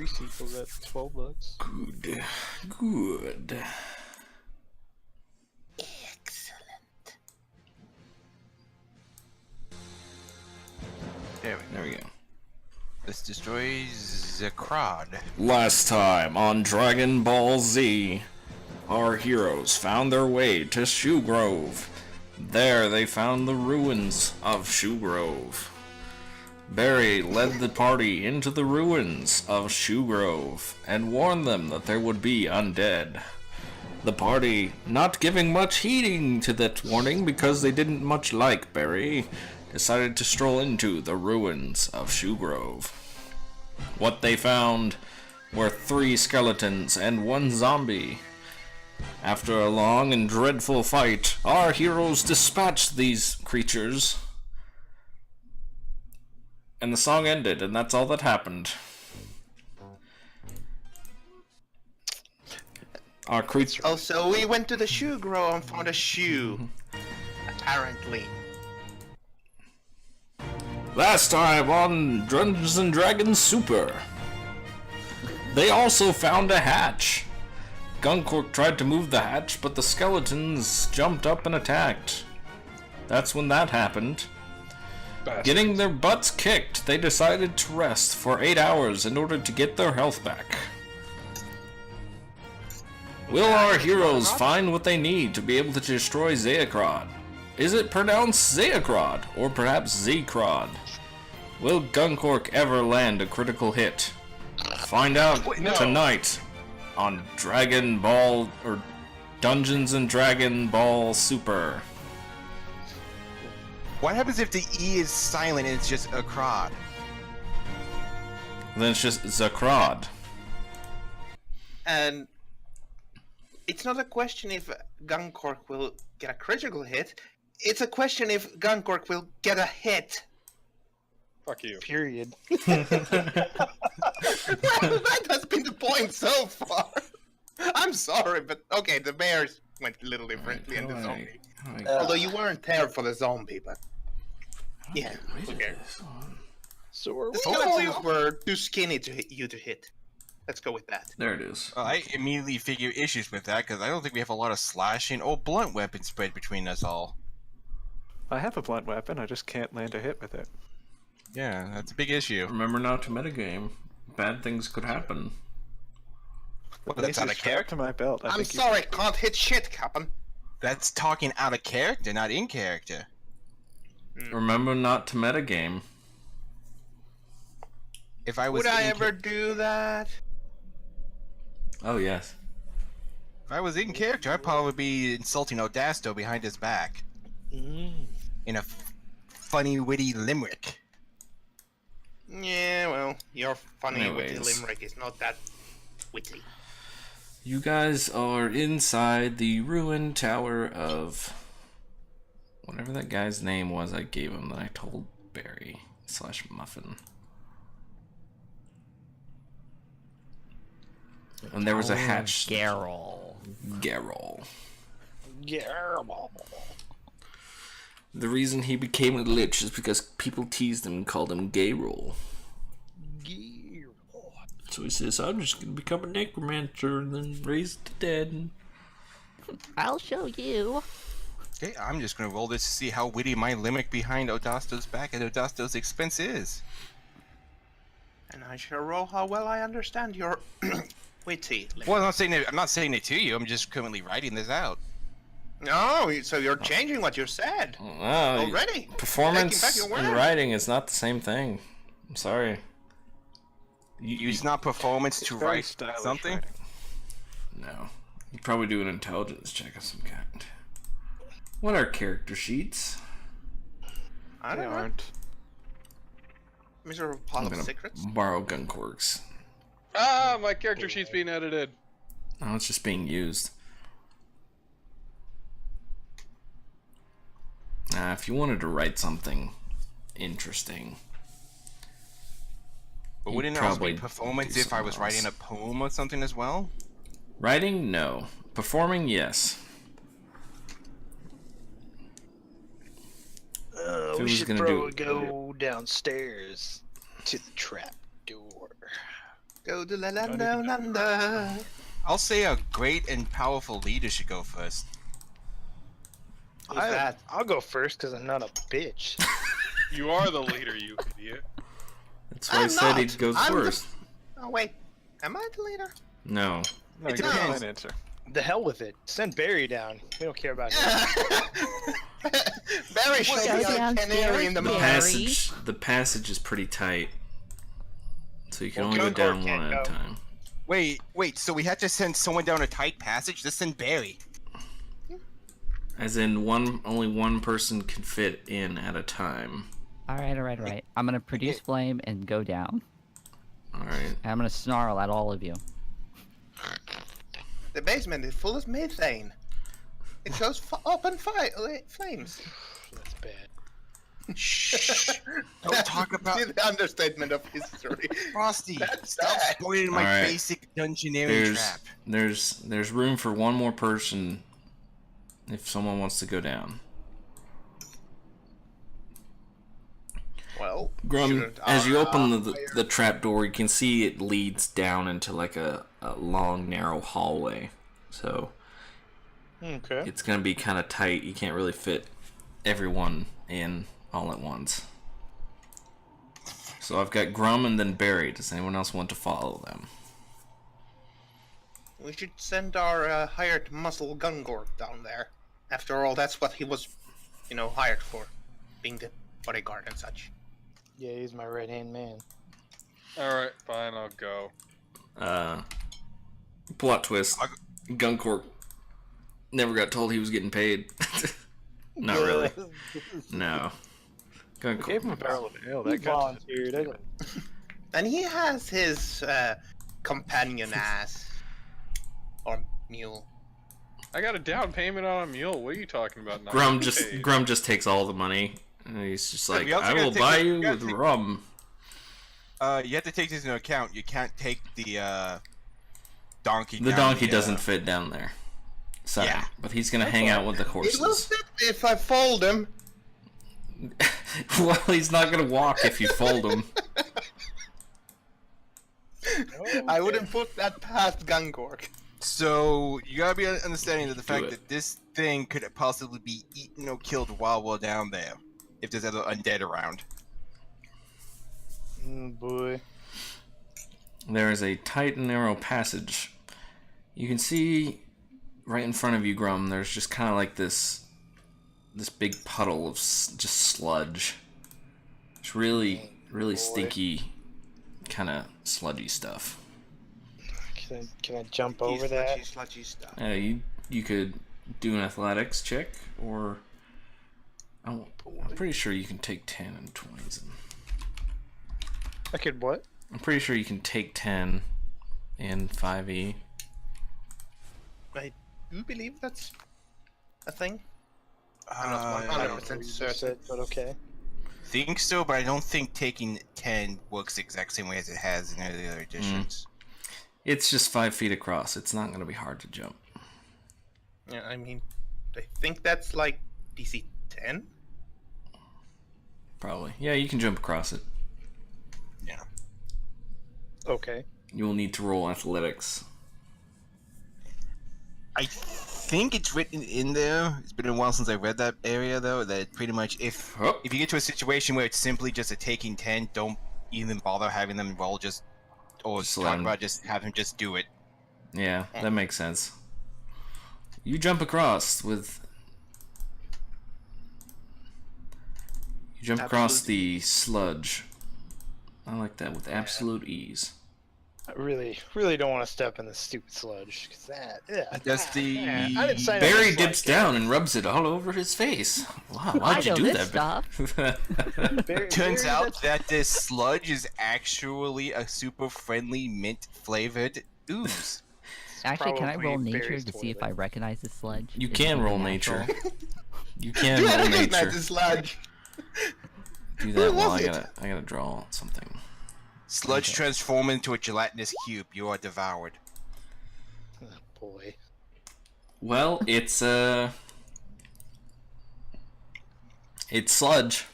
pre-sequel at $12. Good. Good. Excellent. There we go. This destroys Zakrod. Last time on Dragon Ball Z, our heroes found their way to Shoe Grove. There they found the ruins of Shoe Grove. Barry led the party into the ruins of Shoe Grove and warned them that there would be undead. The party, not giving much heeding to that warning because they didn't much like Barry, decided to stroll into the ruins of Shoe Grove. What they found were 3 skeletons and 1 zombie. After a long and dreadful fight, our heroes dispatched these creatures. And the song ended, and that's all that happened. Our creature. Oh, so we went to the shoe grower and found a shoe. Apparently. Last time on Dungeons and Dragons Super, they also found a hatch. Guncork tried to move the hatch, but the skeletons jumped up and attacked. That's when that happened. Bastards. Getting their butts kicked, they decided to rest for 8 hours in order to get their health back. Will our heroes find what they need to be able to destroy Zeakrod? Is it pronounced Zeakrod, or perhaps Zekrod? Will Guncork ever land a critical hit? Find out tonight on Dragon Ball, or Dungeons and Dragon Ball Super. What happens if the E is silent and it's just a crod? Then it's just Zakrod. And it's not a question if Guncork will get a critical hit. It's a question if Guncork will get a hit. Fuck you. Period. Well, that has been the point so far. I'm sorry, but okay, the bears went a little differently in the zombie. Although you weren't there for the zombie, but yeah, okay. So are The we skeletons were too skinny to hit you to hit. Let's go with that. There it is. I immediately figure issues with that because I don't think we have a lot of slashing or blunt weapon spread between us all. I have a blunt weapon, I just can't land a hit with it. Yeah, that's a big issue. Remember not to metagame. Bad things could happen. Well, that's out of character. To my belt. I I'm think you- sorry, can't hit shit, Captain. That's talking out of character, not in character. Remember not to metagame. If I was Would I in ever do that? Oh, yes. if I was in character, I'd probably be insulting Audasto behind his back in a funny, witty limerick. Yeah, well, your funny witty Anyways. limerick is not that witty. You guys are inside the ruined tower of whatever that guy's name was I gave him that I told Barry / Muffin. And there was a hatch. Garrel. Garrel. Yeah. The reason he became a lich is because people teased him and called him Gayrol. So he says, I'm just gonna become a necromancer and then raise the dead. I'll show you. Okay, I'm just gonna roll this to see how witty my limerick behind Audasto's back at Audasto's expense is. And I shall roll how well I understand your witty limerick. Well, I'm not saying it to you. I'm just currently writing this out. No, so you're changing what you said Wow, already. performance Taking back your and word. writing is not the same thing. I'm sorry. You use not performance to Very write stylish something. writing. No. You probably do an intelligence check of some kind. What are character sheets? I They don't know. aren't. Miserable pile I'm of gonna secrets. borrow Guncork's. Ah, my character sheet's being edited. Oh, it's just being used. If you wanted to write something interesting, But You'd wouldn't it also be probably performance do if I was something writing a else. poem or something as well? writing, no. Performing, yes. If it We was should gonna probably do- go downstairs to the trap door. Go to la land down under. I'll say a great and powerful leader should go first. Who's that? I'll go first because I'm not a bitch. You are the leader, you idiot. That's why I I'm said not. he'd go I'm the- first. Oh wait, am I the leader? No. No, It you got depends. an answer. The hell with it. Send Barry down. We don't care about him. Barry should Go be a canary in the The downstairs, mine. Barry. the passage is pretty tight. So you can Well, only go Guncork down one can't at a go. time. Wait, so we had to send someone down a tight passage? Let's send Barry. As in only one person can fit in at a time. Alright. I'm gonna produce flame and go down. Alright. And I'm gonna snarl at all of you. The basement is full of methane. It shows open flames. That's bad. Shh. Don't talk about See the understatement of history. Frosty. That's Stop bad. spoiling my Alright. basic dungeoneering trap. There's room for one more person if someone wants to go down. Well, Grum, shouldn't as you our, open the fire- trap door, you can see it leads down into like a long, narrow hallway. So Okay. it's gonna be kind of tight. You can't really fit everyone in all at once. So I've got Grum and then Barry. Does anyone else want to follow them? We should send our hired muscle Gungor down there. After all, that's what he was, hired for, being the bodyguard and such. Yeah, he's my right hand man. Alright, fine, I'll go. Plot twist. Guncork never got told he was getting paid. Not really. No. Guncork. Gave him a barrel of ale. He That got volunteered. I didn't- And he has his companion ass. Or mule. I got a down payment on a mule. What are you talking about? Not Grum getting just paid? Grum just takes all the money, and he's just like, we also "I gotta will take buy the- you we gotta with take- rum." You have to take this into account. You can't take the donkey. The down donkey the, doesn't fit down there. Sorry, Yeah. but he's gonna hang out with the It will horses. fit if I fold him. Well, he's not gonna walk if you fold him. I wouldn't put that past Gungor. So you gotta be understanding of the fact it. that this thing could possibly be eaten or killed while we're down there, if there's other undead around. boy. There is a tight and narrow passage. You can see right in front of you, Grum. There's just kind of like this big puddle of just sludge. It's really stinky, kind of sludgy stuff. Can I jump over that? Sludgy stuff. You could do an athletics check, or I'm pretty sure you can take 10 and 20s. I could what? I'm pretty sure you can take 10 in 5e. I do believe that's a thing. I I'm don't 100% You certain. said, but okay. think so, but I don't think taking 10 works the exact same way as it has in any other editions. It's just 5 feet across. It's not going to be hard to jump. Yeah, I mean, I think that's like DC 10. Probably. Yeah, you can jump across it. Yeah. Okay. You will need to roll athletics. I think it's written in there. It's been a while since I read that area, though. That pretty much, if Oh. you get to a situation where it's simply just a taking 10, don't even bother having them roll. Just Just let talk 'em- about just have him just do it. Yeah, that makes sense. You jump across with... You jump across the sludge. I like that, with absolute ease. I really don't want to step in the stupid sludge. Cause That's the yeah, I didn't sign up Barry for dips sludge. down and rubs it all over his face. Wow, I why'd you know do this that? stuff. Barry- Turns Barry, out that's- that this sludge is actually a super friendly mint flavored ooze. Actually, can I Probably roll nature Barry's to see if toilet. I recognize this sludge? You Is it can something roll natural? nature. You can You roll recognize nature. the sludge. Do that Who while was I it? gotta draw something. Sludge Okay. transform into a gelatinous cube. You are devoured. Oh, boy. Well, it's sludge.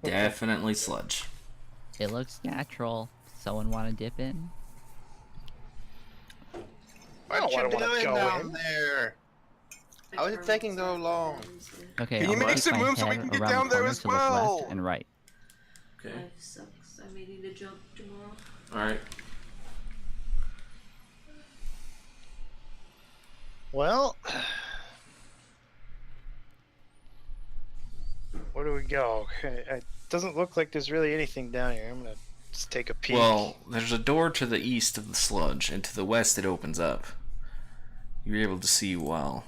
Definitely sludge. It looks natural. Someone want to dip in? What you wanna doing go down in. there? How is it taking so long? Okay, Can you I'm gonna make keep some my room so we head can get around down the there corner as to look well? left and right. Okay. Life sucks. I'm meeting the job tomorrow. Alright. Well, where do we go? It doesn't look like there's really anything down here. I'm gonna just take a peek. Well, there's a door to the east of the sludge, and to the west it opens up. You're able to see while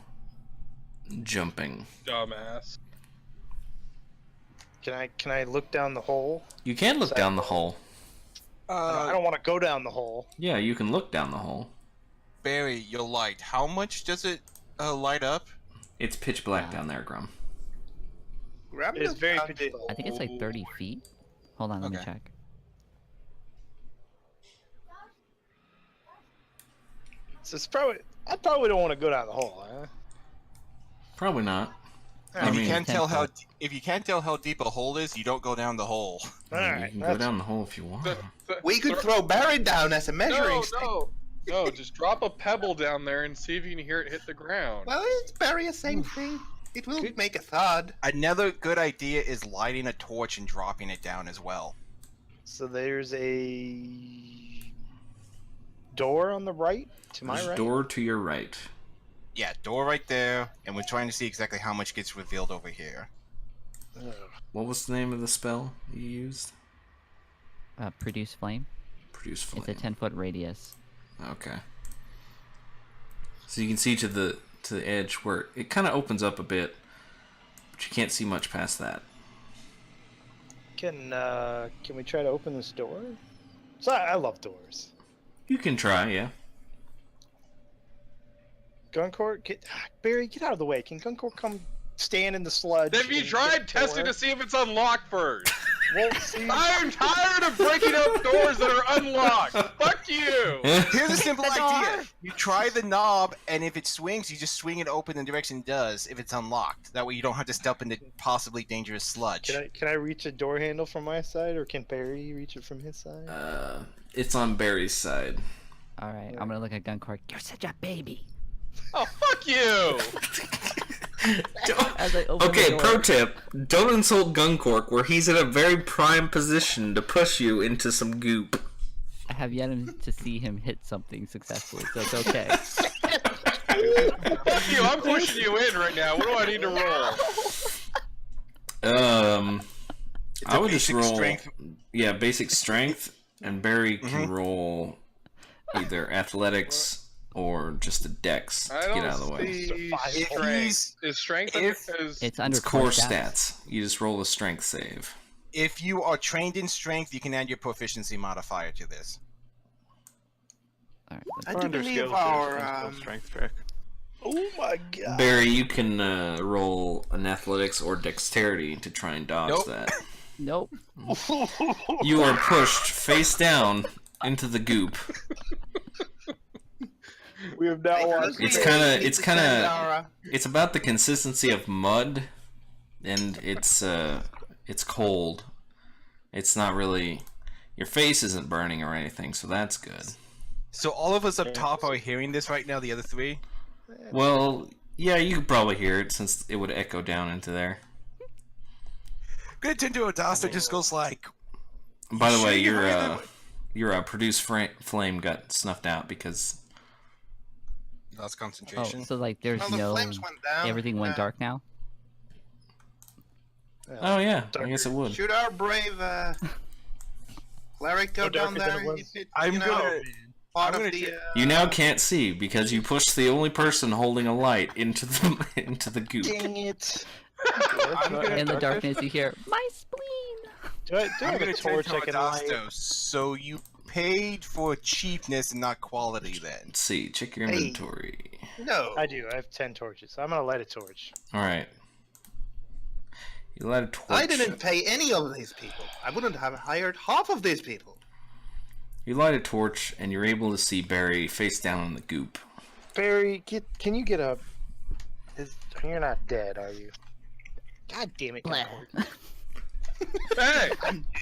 jumping. Dumbass. Can I look down the hole? You can look down the hole. I don't want to go down the hole. Yeah, you can look down the hole. Barry, your light. How much does it light up? It's pitch black down there, Grum. Grab It's the very candle. pitch I think it's like 30 feet. Hold on, let me Okay. check. So it's probably. I probably don't want to go down the hole. Huh? Probably not. I If mean, you can't tell how 10 if you can't tell how deep a hole is, you don't go down the hole. All you right. can go down the hole if you want. We could throw Barry down as a measuring stick. No, just drop a pebble down there and see if you can hear it hit the ground. Well, it's Barry the same thing. It will make a thud. Another good idea is lighting a torch and dropping it down as well. So there's a door on the right to my There's a right. door to your right. Yeah, door right there, and we're trying to see exactly how much gets revealed over here. Ugh. What was the name of the spell you used? Produce flame. Produce flame. It's a 10-foot radius. Okay. So you can see to the edge where it kind of opens up a bit, but you can't see much past that. Can we try to open this door? So I love doors. You can try, yeah. Guncourt, Barry, get out of the way. Can Guncourt come stand in the sludge? Have you and tried get the testing door? to see if it's unlocked first? Well, see, I'm tired of breaking up doors that are unlocked. Fuck you. Here's a simple idea. You try the knob, and if it swings, you just swing it open in the direction it does if it's unlocked. That way you don't have to step into possibly dangerous sludge. can I reach a door handle from my side, or can Barry reach it from his side? It's on Barry's side. Alright, I'm gonna look at Guncourt. You're such a baby! Oh, fuck you. As I open the Okay, door. pro tip: don't insult Guncork, where he's in a very prime position to push you into some goop. I have yet to see him hit something successfully, so it's okay. Fuck you. I'm pushing you in right now. What do I need to roll? I would just basic roll. strength. Yeah, basic strength, and Barry can roll either athletics or just a dex to I get don't out of the way. see If strength. he's- Is strength if- is It's under It's core stats. stats. You just roll a strength save. If you are trained in strength, you can add your proficiency modifier to this. Alright, I let's- do Under believe skills, our there's strength check. Oh my god! Barry, you can roll an athletics or dexterity to try and dodge Nope. that. Nope. You are pushed face down into the goop. We have now watched. It's kind of it's about the consistency of mud, and it's cold. It's not really, your face isn't burning or anything, so that's good. So all of us up top are hearing this right now, the other three? Well, yeah, you could probably hear it since it would echo down into there. Good Tinto Adasta just goes like, By the way, Sure, you heard them. your produce flame got snuffed out because lost Oh, concentration. so like there's Well, the no... flames went down. Everything went dark now? oh yeah, I guess it would. Should our brave cleric go No down darker than there? it was. If it, I'm you know, gonna- part I'm of gonna the. You now can't see because you pushed the only person holding a light into the into the goop. Dang it! In the darkness you hear, my spleen! Do I I'm have gonna a turn torch to I can light? Adasto. So you paid for cheapness and not quality then. Let's see, check your Hey. inventory. No. I do. I have 10 torches. So I'm gonna light a torch. All right. You light a torch. I didn't pay any of these people. I wouldn't have hired half of these people. You light a torch, and you're able to see Barry face down in the goop. Barry, can you get up? You're not dead, are you? God damn it! Bleh. Guncourt. Hey!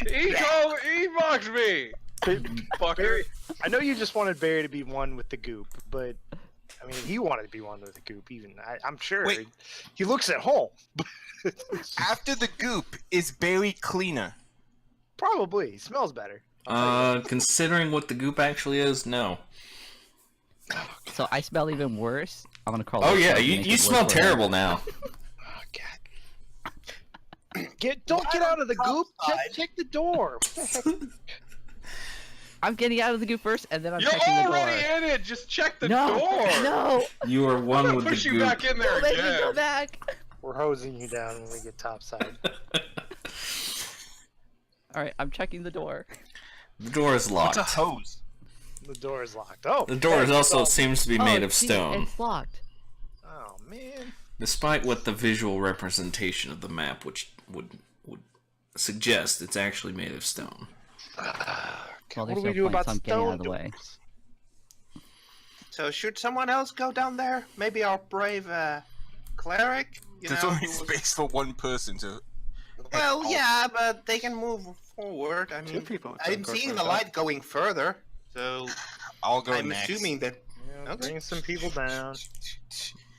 He mocked me! Fucker. Barry, I know you just wanted Barry to be one with the goop, but I mean, he wanted to be one with the goop. Even I'm sure. Wait. He looks at home. After the goop, is Barry cleaner? Probably. He smells better. Considering what the goop actually is, no. So I smell even worse. I'm gonna crawl. Oh this yeah, way and you make you it smell worse for terrible him. now. Oh God. Don't get out of the goop. Check the door. What the heck? I'm getting out of the goop first, and then I'm You're checking the door. already in it! Just check the No, door! no, You are I'm one gonna with push the you goop. back in there don't make me again! go back. We're hosing you down when we get topside. All right, I'm checking the door. The door is locked. What's a hose? The door is locked. Oh, The door is hey, also well- seems to be made Oh, of see, stone. It's locked. Oh man. Despite what the visual representation of the map which would suggest, it's actually made of stone. Well, What there's do we no do point, about so I'm getting out of the stone way. doors? So should someone else go down there? Maybe our brave cleric? You There's know, only who was- space for one person to. Well, yeah, but they can move forward. I Two mean, people. I'm seeing the light going further, so I'll go I'm next. assuming that. Yeah, Okay. bring some people down.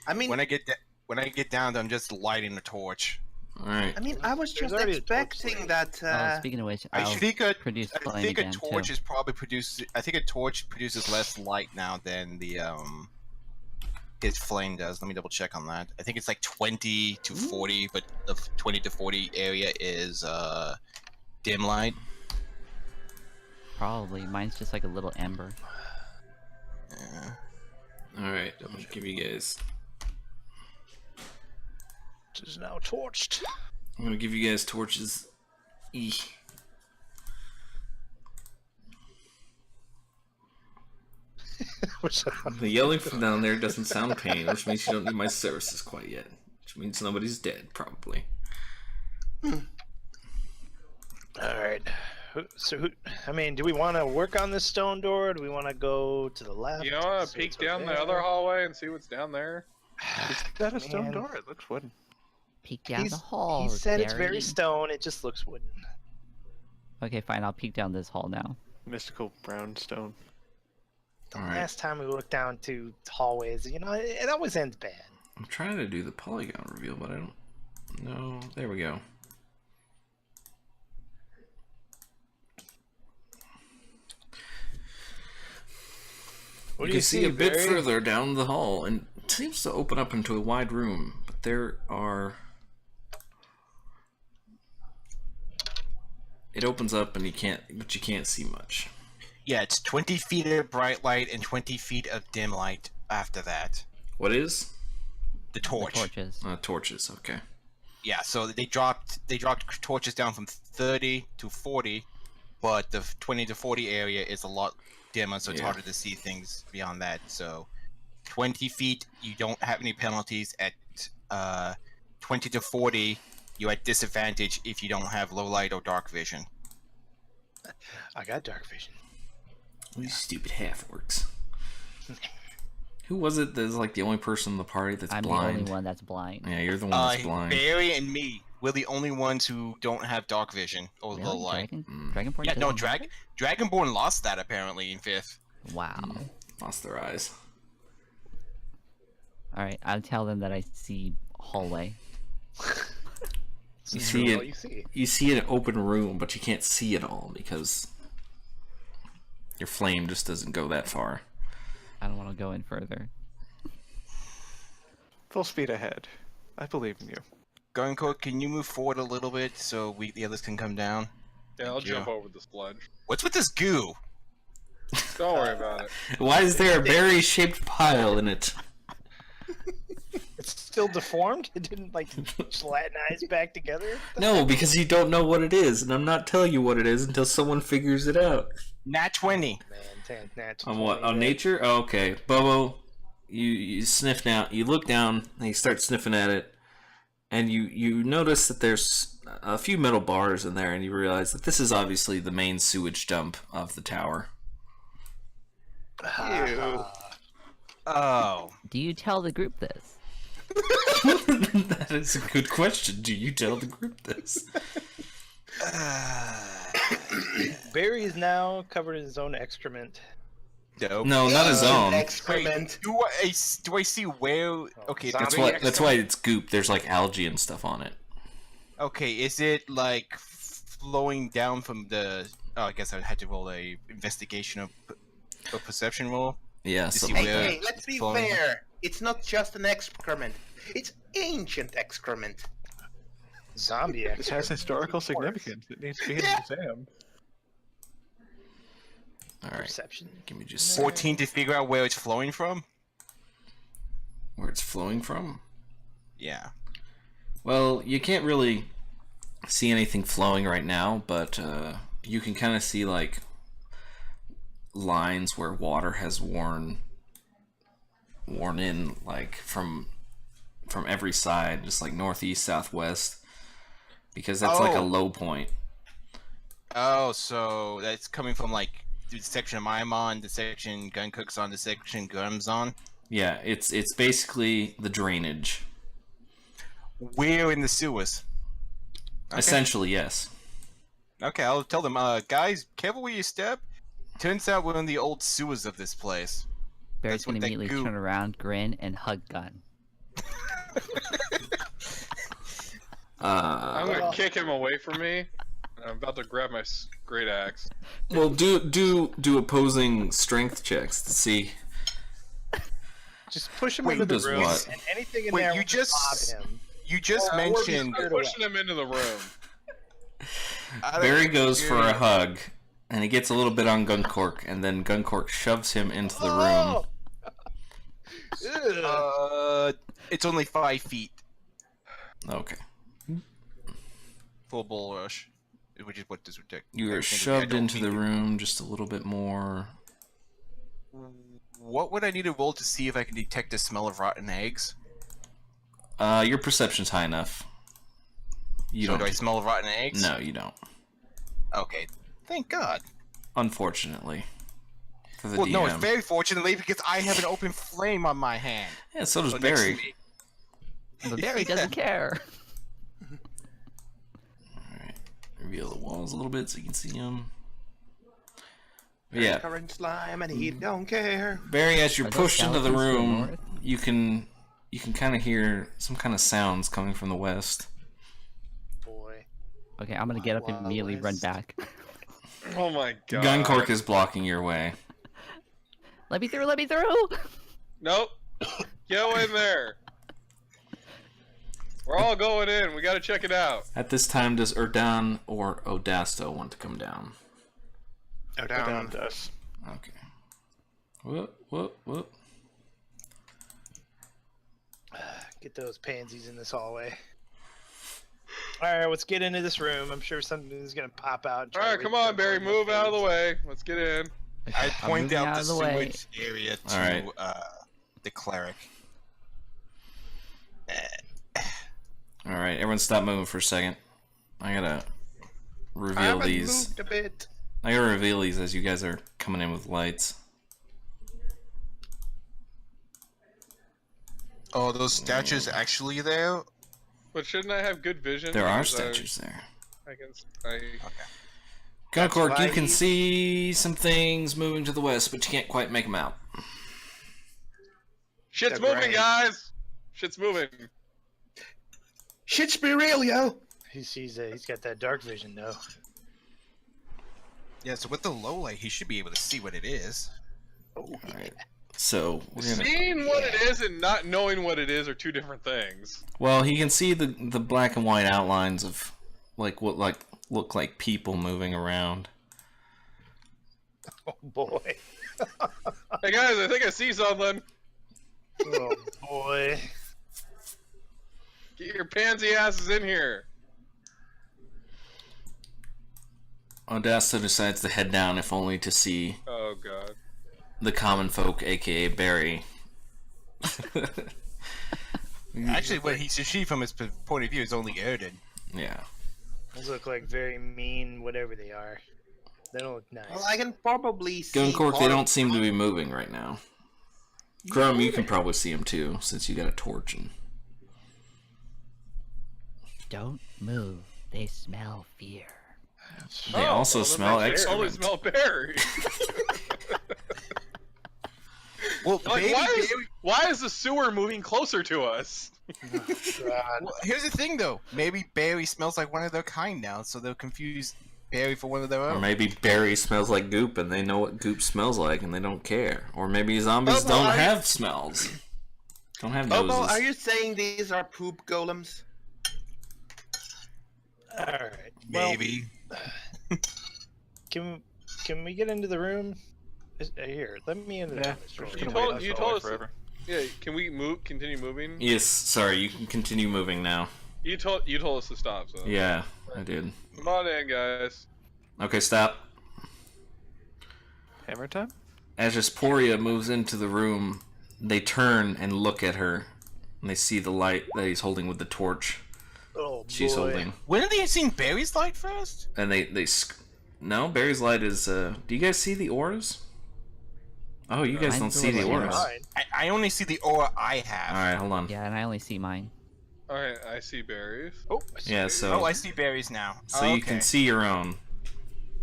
I mean, When I get down, I'm just lighting a torch. Alright. I was There's just already a torch expecting lit. that. Speaking of which, I I'll think a produce I flame think a again torch too. is probably produces. I think a torch produces less light now than the his flame does. Let me double check on that. I think it's like 20 to 40, but the 20 to 40 area is dim light. Probably. Mine's just like a little ember. Yeah. Alright, I'm gonna give you guys. It is now torched. I'm gonna give you guys torches. The yelling from down there doesn't sound pain, which means you don't need my services quite yet. Which means nobody's dead, probably. All right. I mean, do we want to work on this stone door? Or do we want to go to the left? You know, see peek what's down over the there? other hallway and see what's down there. Is that a stone Man. door? It looks wooden. Peek down the He's- hall. He said it's Barry. very stone. It just looks wooden. Okay, fine. I'll peek down this hall now. Mystical brown stone. Alright. Last time we looked down to hallways, it always ends bad. I'm trying to do the polygon reveal, but I don't. No, there we go. What You do can see a bit Barry? further down the hall, and it seems to open up into a wide room, but there are. It opens up, and you can't see much. Yeah, it's 20 feet of bright light and 20 feet of dim light after that. What is? The The torch. torches. Torches. Okay. Yeah, so they dropped torches down from 30 to 40, but the 20 to 40 area is a lot dimmer, so it's Yeah. harder to see things beyond that. So 20 feet, you don't have any penalties. At 20 to 40, you're at disadvantage if you don't have low light or dark vision. I got dark vision. You stupid half orcs. Who was it that's like the only person in the party that's I'm blind? the only one that's blind. Yeah, you're the one that's blind. Barry and me, we're the only ones who don't have dark vision or low Really? light. Dragonborn Yeah, no, doesn't have Dragonborn lost that apparently in 5th. it? Wow. Lost their eyes. Alright, I'll tell them that I see hallway. You This is see really all it. you see. You see an open room, but you can't see it all because your flame just doesn't go that far. I don't want to go in further. Full speed ahead. I believe in you. Guncoat, can you move forward a little bit so the others can come down? Yeah, I'll Thank you. jump over the sludge. What's with this goo? Don't worry about it. Why is there a berry-shaped pile in it? It's still deformed? It didn't, gelatinize back together? No, because you don't know what it is, and I'm not telling you what it is until someone figures it out. Nat 20. Man, that's On what? On nature? Oh, okay. Bobo, you sniff down. You look down, and you start sniffing at it, and you notice that there's a few metal bars in there, and you realize that this is obviously the main sewage dump of the tower. Ew. Oh. Do you tell the group this? That is a good question. Do you tell the group this? Barry is now covered in his own excrement. Dope. No, not his own. Excrement. Do I see where? Okay, That's zombie why. That's why it's goop. There's like algae and stuff on it. Okay, is it like flowing down from the? Oh, I guess I had to roll a investigation of a perception roll. Yeah. To So see Hey, where hey, let's be flowing. fair. It's not just an excrement. It's ancient excrement. Zombie It has excrement. historical Of course. significance. It needs to be in Yeah. the museum. all right. Perception. Give me just 14 to figure out where it's flowing from. where it's flowing from. Yeah. Well, you can't really see anything flowing right now, but you can kind of see like lines where water has worn in, like from every side, just like northeast, southwest, because that's like a Oh. low point. Oh, so that's coming from like the section I'm on, the section Guncook's on, the section Gum's on. Yeah, it's basically the drainage. We're in the sewers. Okay. Essentially, yes. Okay, I'll tell them, guys, careful where you step. Turns out we're in the old sewers of this place. Barry's That's what gonna that immediately goop- turn around, grin, and hug Gun. I'm gonna kick him away from me. I'm about to grab my great axe. Well, do opposing strength checks to see. Just push him Wait, into the does room, what? and anything in Wait, there you will just- bob him. You just Or mentioned. we're I'm pushing him into the room. Barry goes for a hug, and he gets a little bit on Guncork, and then Guncork shoves him into the room. Ugh. It's only 5 feet. Okay. Full bull rush, which is what this would take. You I are think shoved I don't into the need room just a little bit more. to- What would I need to roll to see if I can detect the smell of rotten eggs? Your perception's high enough. You So don't. do I smell rotten eggs? No, you don't. Okay. Thank God. Unfortunately, for the Well, DM. no, it's very fortunately because I have an open flame on my hand. Yeah, so does So next to Barry. me. But Barry doesn't care. Alright. Reveal the walls a little bit so you can see them. Yeah, Current slime, and he don't care. Barry, as you're Are those pushed into the skeletons to the room, north? you can kind of hear some kind of sounds coming from the west. Boy. Okay, I'm gonna get up and Wild immediately run West. back. Oh my god. Guncork is blocking your way. Let me through! Let me through! Nope. Go in there. We're all going in. We gotta check it out. At this time, does Erdan or Odasto want to come down? Oh, Down down. to us. Okay. Whoop. Get those pansies in this hallway. Alright, let's get into this room. I'm sure something's gonna pop out. and All try to right, come reach on, them Barry. from the Move out of the face. way. Let's get in. I I'm point moving out the way. sewage area to Alright. the cleric. Alright, everyone stop moving for a second. I gotta I reveal haven't these. moved a bit. I gotta reveal these as you guys are coming in with lights. Oh, those statues actually there? But shouldn't I have good vision? There are Because statues there. I can. Guncork, why you can he- see some things moving to the west, but you can't quite make them out. Shit's The moving, brain. guys. Shit's moving. Shit's be real, yo. He's got that dark vision though. Yeah, so with the low light, he should be able to see what it is. Alright. So, we're gonna... Seeing what it is and not knowing what it is are two different things. Well, he can see the black and white outlines of like what look like people moving around. Oh boy. Hey guys, I think I see something. Oh boy. Get your pansy asses in here. Odasta decides to head down, if only to see Oh god. the common folk, aka Barry. Actually, what he should see from his point of view is only Erden. Yeah. Those look like very mean, whatever they are. They don't look nice. Well, I can probably see. Guncork, they part don't of- seem to be moving right now. Grum, you can probably see him too, since you got a torch. And... Don't move. They smell fear. They also well, then smell they totally excrement. smell berry. Well, Like, maybe why is the sewer moving closer to us? Well, here's the thing, though. Maybe Barry smells like one of their kind now, so they'll confuse Barry for one of their Or own. maybe Barry smells like goop and they know what goop smells like and they don't care. Or maybe zombies Bobo, don't are you- have smells. Don't have noses. Bobo, are you saying these are poop golems? All right. Well, Maybe. can we get into the room? Here, let me into the Yeah, room. we're just You gonna told- wait you us told all us- forever. Yeah, can we continue moving? Yes, sorry, you can continue moving now. You told us to stop. So Yeah, I did. come on in, guys. Okay, stop. Hammer time? As Esporia moves into the room, they turn and look at her. And they see the light that he's holding with the torch Oh, she's boy. holding. When did they seen Barry's light first? And no, Barry's light is, do you guys see the auras? Oh, you guys Mine's don't a see the little auras. hammer. Fine. I only see the aura I have. Alright, hold on. Yeah, and I only see mine. Alright, I see berries. Oh, I see Yeah, it. so Oh, I see Barry's now. so Oh, you can okay. see your own.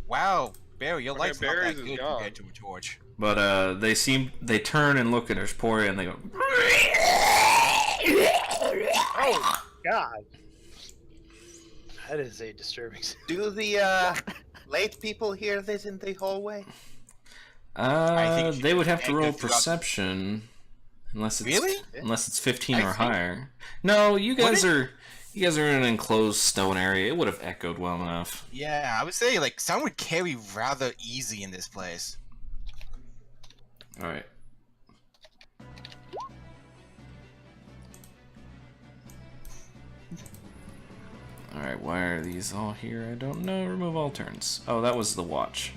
Wow, Barry, your Okay, light's not Barry's that is good gone. compared to a torch. But they turn and look at Esporia and they go, Oh God, that is a disturbing. Do the late people hear this in the hallway? think she they would have could to roll echo throughout- perception, unless it's Really? unless it's 15 I or think- higher. No, you guys Would are in an enclosed stone area. It would have echoed well enough. Yeah, I would say like sound would carry rather easy in this place. All right. All right. Why are these all here? I don't know. Remove all turns. Oh, that was the watch.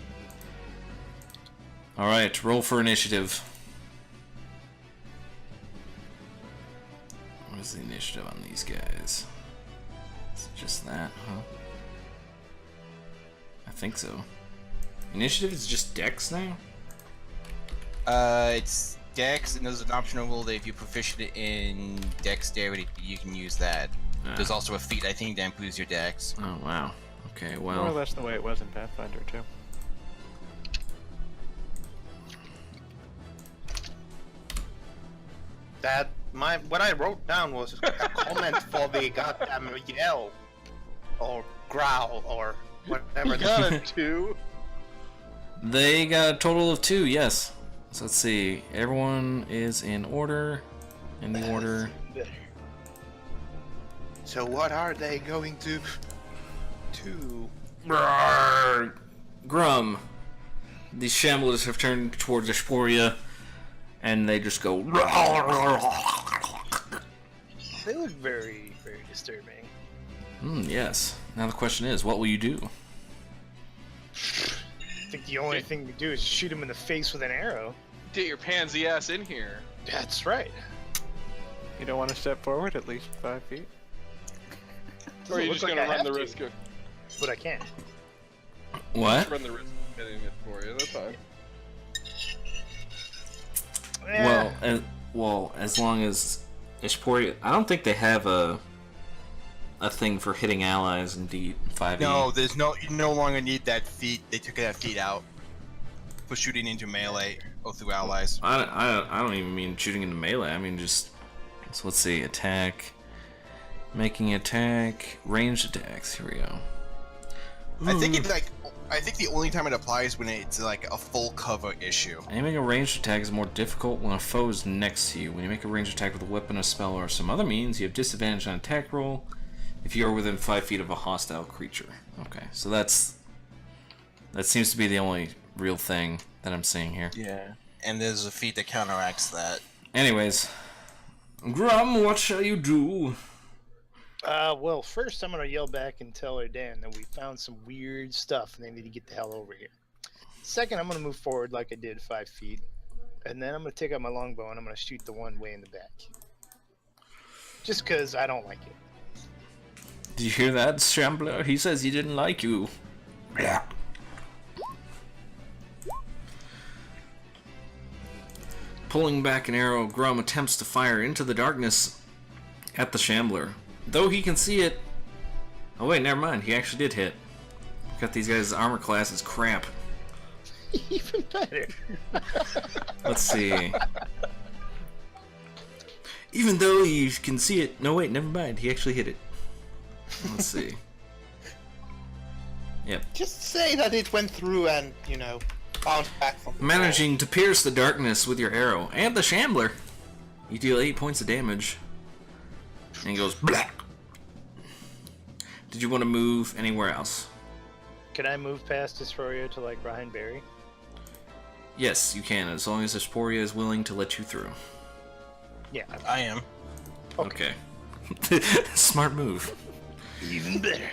All right. Roll for initiative. What is the initiative on these guys? Is it just that, huh? I think so. Initiative is just Dex now? It's Dex, and there's an optional rule that if you're proficient in Dexterity, you can use that. Ah. There's also a feat I think that improves your Dex. Oh, wow. Okay, More or well. less the way it was in Pathfinder too. That what I wrote down was a comment for the goddamn yell, or growl, or whatever. You got a 2. They got a total of 2, yes. So let's see. Everyone is in order. In the order. So what are they going to? Roar! Grum. The shamblers have turned towards Esporia, and they just go. They look very, very disturbing. Yes. Now the question is, what will you do? I think the only thing we do is shoot him in the face with an arrow. Get your pansy ass in here. That's right. You don't want to step forward at least 5 feet? Or are you look just like gonna I run have the to. risk of But I can. What? run the risk of getting it for you? That's fine. Well, as long as Esporia, I don't think they have a thing for hitting allies in D5e. No, there's no. You no longer need that feat. They took that feat out for shooting into melee or through allies. I don't even mean shooting into melee. I mean just. So let's see, attack, making attack, ranged attacks. Here we go. I think it's like. I think the only time it applies when it's like a full cover issue. Aiming a ranged attack is more difficult when a foe is next to you. When you make a ranged attack with a weapon, a spell, or some other means, you have disadvantage on attack roll if you are within 5 feet of a hostile creature. Okay, so that seems to be the only real thing that I'm seeing here. Yeah. And there's a feat that counteracts that. Anyways, Grum, what shall you do? Well, first I'm gonna yell back and tell Erdan that we found some weird stuff and they need to get the hell over here. Second, I'm gonna move forward like I did 5 feet, and then I'm gonna take out my longbow and I'm gonna shoot the one way in the back. Just cause I don't like it. Did you hear that, Shambler? He says he didn't like you. Yeah. Pulling back an arrow, Grum attempts to fire into the darkness at the Shambler. Though he can see it... Oh wait, never mind. He actually did hit. Got these guys' armor class is crap. Even better. Let's see. Even though you can see it. No, wait, never mind. He actually hit it. Let's see. Yep. Just say that it went through and, you know, bounced back from the Managing to pierce the darkness with your arrow and the Shambler. You deal 8 points of damage. And he goes black. Did you want to move anywhere else? Can I move past Dysphoria to like behind Barry? Yes, you can, as long as Asporia is willing to let you through. Yeah. I am. Okay. Smart move. Even better.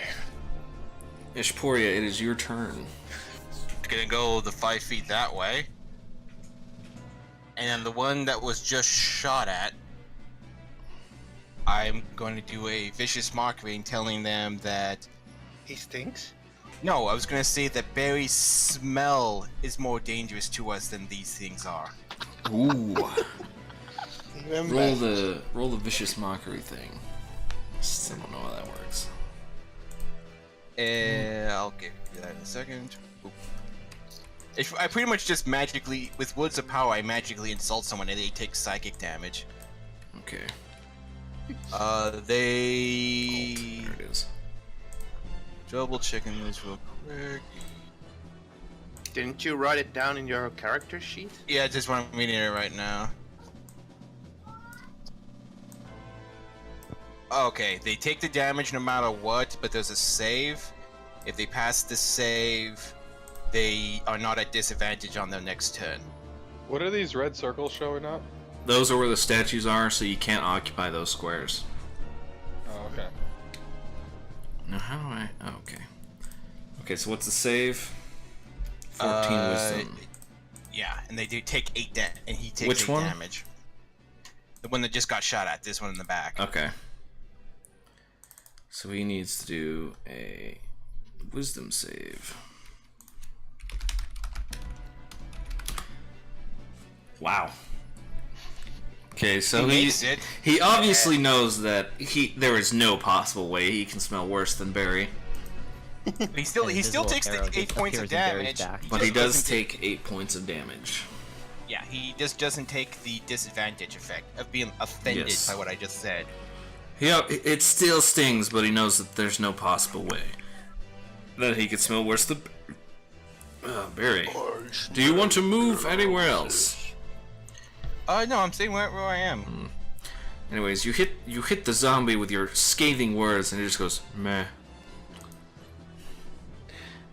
Ishporia, it is your turn. Gonna go the 5 feet that way. And then the one that was just shot at, I'm going to do a vicious mockery telling them that... He stinks? No, I was going to say that Barry's smell is more dangerous to us than these things are. Ooh. Remember, Roll the vicious mockery thing. Still don't know how that works. I'll give you that in a second. Oop. I pretty much just magically, with Words of Power, I magically insult someone and they take psychic damage. Okay. They... There it is. Double checking this real quick. Didn't you write it down in your character sheet? Yeah, just when I'm reading it right now. Okay, they take the damage no matter what, but there's a save. If they pass the save, they are not at disadvantage on their next turn. What are these red circles showing up? Those are where the statues are, so you can't occupy those squares. Oh, okay. Now how do I... Oh, okay. Okay, so what's the save? 14 wisdom. Yeah, and they do take 8 and he takes Which 8 one? damage. The one that just got shot at, this one in the back. Okay. So he needs to do a wisdom save. Wow. Okay, so He makes it. he obviously knows that there is no possible way he can smell worse than Barry, He still takes the 8 points of damage. but he just does doesn't take 8 points of damage. Yeah, he just doesn't take the disadvantage effect of being offended Yes. by what I just said. Yeah, it still stings, but he knows that there's no possible way that he could smell worse than Barry. Do you want to move anywhere else? No, I'm staying where I am. Anyways, you hit the zombie with your scathing words, and it just goes meh.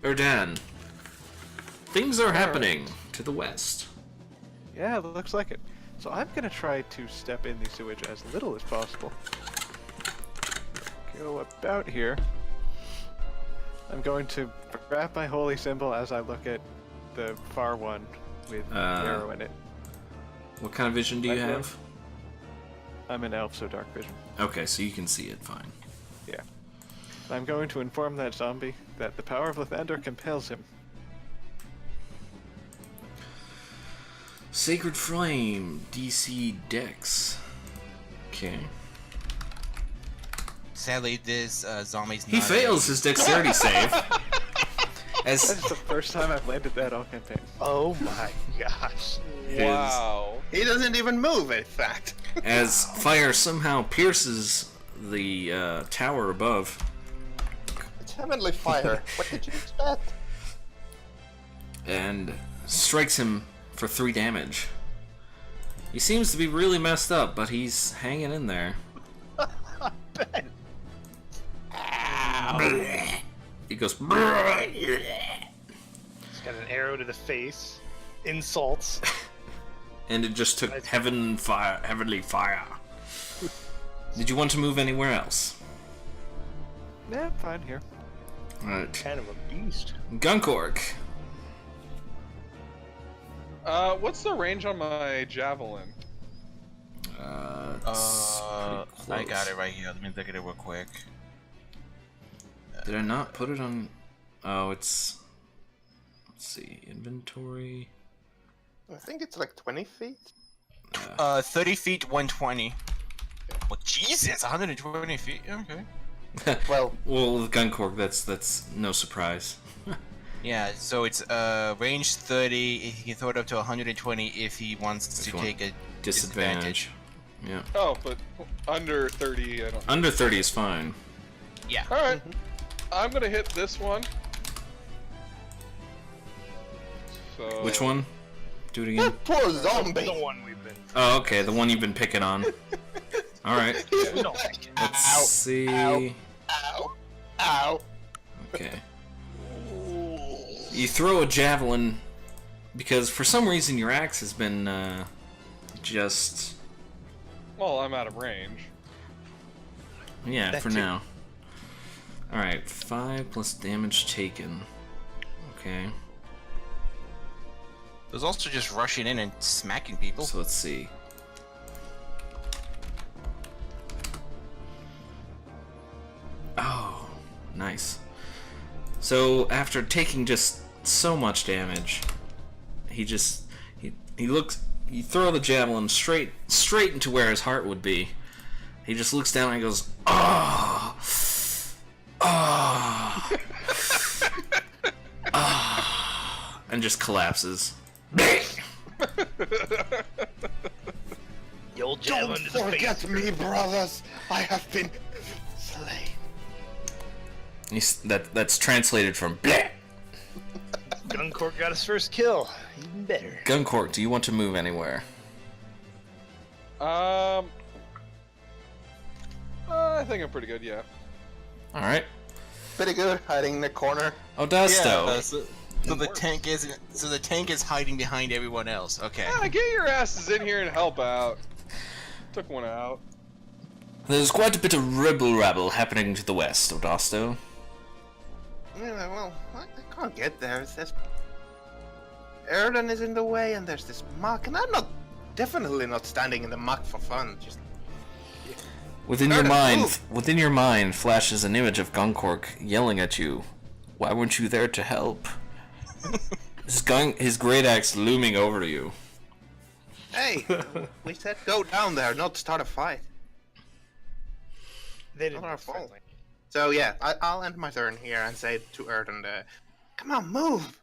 Erdan, things are happening to the west. Yeah, it looks like it. So I'm gonna try to step in the sewage as little as possible. Go about here. I'm going to grab my holy symbol as I look at the far one with the arrow in it. What kind of vision do you Right there. have? I'm an elf, so dark vision. Okay, so you can see it fine. Yeah. I'm going to inform that zombie that the power of Lathander compels him. Sacred Flame, DC Dex. Okay. Sadly, this zombie's not... He fails his dexterity save. That's As the first time I've landed that all campaign. Oh my gosh. Wow. He doesn't even move, in fact. as fire somehow pierces the tower above. It's heavenly fire. What did you expect? And strikes him for 3 damage. He seems to be really messed up, but he's hanging in there. He goes. He's got an arrow to the face. Insults. And it just took heavenly fire. Did you want to move anywhere else? Yeah, I'm fine here. Alright. Kind of a beast. Gunkork. What's the range on my javelin? It's pretty I got close. it right here. Let me look at it real quick. Did I not put it on? Oh, it's. Let's see. Inventory. I think it's like 20 feet. 30 feet, 120. Well, Jesus, 120 feet. Okay. Well, with Guncork, that's no surprise. Yeah, so it's range 30. He can throw it up to 120 if he wants to take a Disadvantage. Yeah. Oh, but under 30, I don't. Under 30 is fine. Yeah. All right. I'm gonna hit this one. So. Which one? Do it again. that poor zombie. The one we've been. Oh, okay, the one you've been picking on. All right. No. Let's Ow, see. ow. Ow. Ow. Okay. You throw a javelin because for some reason your axe has been just Well, I'm out of range. yeah That for too. now. All right, 5 plus damage taken. Okay. There's also just rushing in and smacking people. So let's see. Oh, nice. So after taking just so much damage, he looks. You throw the javelin straight into where his heart would be. He just looks down and he goes, "Ah, ah, ah," and just collapses. The old Don't javelin to the face. forget me, brothers. I have been slain. That's translated from bleh. Guncork got his first kill. Even better. Guncork, do you want to move anywhere? I think I'm pretty good. Yeah. All right. Pretty good, hiding in the corner. Odasto. Yeah, so the tank is hiding behind everyone else. Okay. Yeah, get your asses in here and help out. Took one out. There's quite a bit of rabble happening to the west, Odasto. Yeah, well, I can't get there. It says Erden is in the way, and there's this muck, and I'm definitely not standing in the muck for fun. Just Within your mind flashes an image of Guncork yelling at you. Why weren't you there to help? His great axe looming over to you. hey, we said go down there, not start a fight. They didn't Not our look fault. friendly. So yeah, I'll end my turn here and say to Erden, "Come on, move."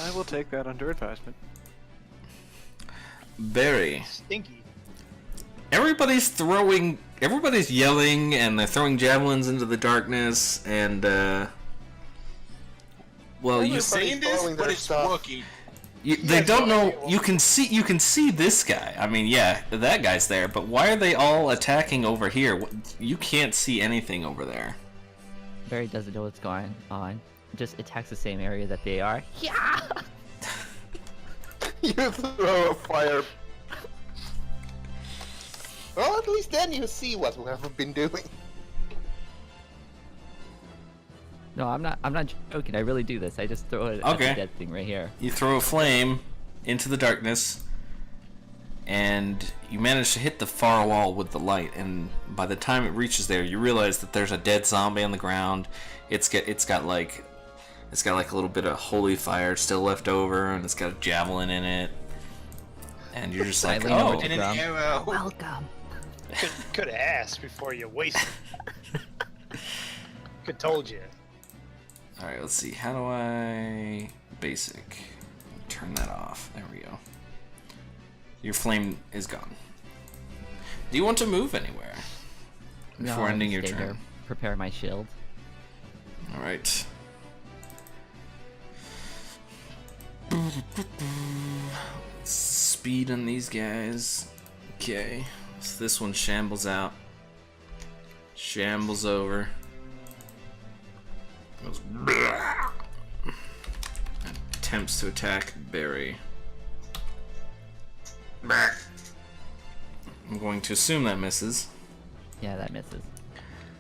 I will take that under advisement. Barry. Stinky. Everybody's yelling, and they're throwing javelins into the darkness, and well, you Everybody's Saying this, throwing but their it's stuff. working. they don't know. You can see this guy. I mean, yeah, that guy's there, but why are they all attacking over here? You can't see anything over there. Barry doesn't know what's going on. Just attacks the same area that they are. Yeah. You throw a fire. Well, at least then you see what we have been doing. No, I'm not joking. I really do this. I just throw it at Okay. the dead thing right here. You throw a flame into the darkness, and you manage to hit the far wall with the light. And by the time it reaches there, you realize that there's a dead zombie on the ground. It's got like a little bit of holy fire still left over, and it's got a javelin in it. And you're just like, I lean over oh, to And an Grum. arrow. Welcome. Could have asked before you wasted. Could told you. all right. Let's see. How do I basic? Turn that off. There we go. Your flame is gone. Do you want to move anywhere before No, ending I'll your stay turn? here, prepare my shield. All right. Speed on these guys. Okay. So this one shambles out. Shambles over. Goes attempts to attack Barry. I'm going to assume that misses. Yeah, that misses.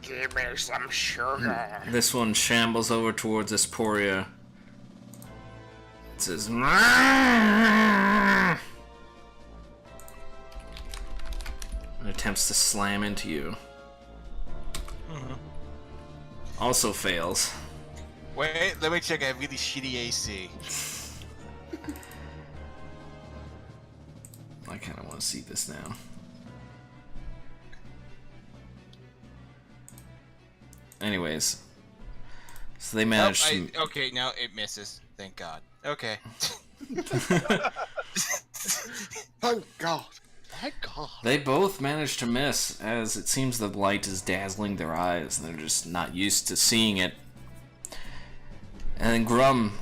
Give me some sugar. This one shambles over towards Esporia. It says, and attempts to slam into you. Also fails. Wait, let me check. I have really shitty AC. I kind of want to see this now. Anyways, so they managed to. Okay, now it misses. Thank God. Okay. Thank God. Thank God. They both managed to miss, as it seems the light is dazzling their eyes, and they're just not used to seeing it. And then Grum,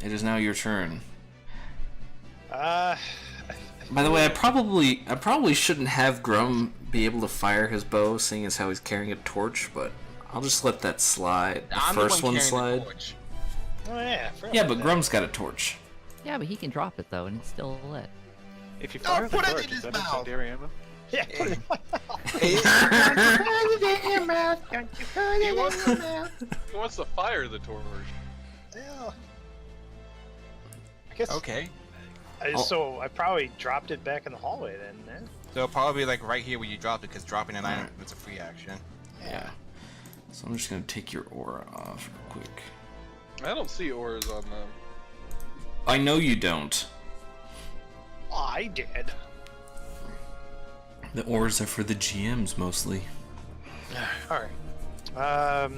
it is now your turn. I By the way, I probably shouldn't have Grum be able to fire his bow, seeing as how he's carrying a torch, but I'll just let that slide. The first one slide. Oh yeah. I forgot Yeah, about but that. Grum's got a torch. Yeah, but he can drop it though, and it's still lit. If you No, fire the put it torch, in is his that mouth. incendiary ammo? Yeah. Put it He wants to fire the torch. yeah. I guess. Okay. So I probably dropped it back in the hallway then. Man. So probably like right here where you dropped it, because dropping an item is a free action. Yeah. So I'm just gonna take your aura off real quick. I don't see auras on them. I know you don't. I did. The auras are for the GMs mostly. All right.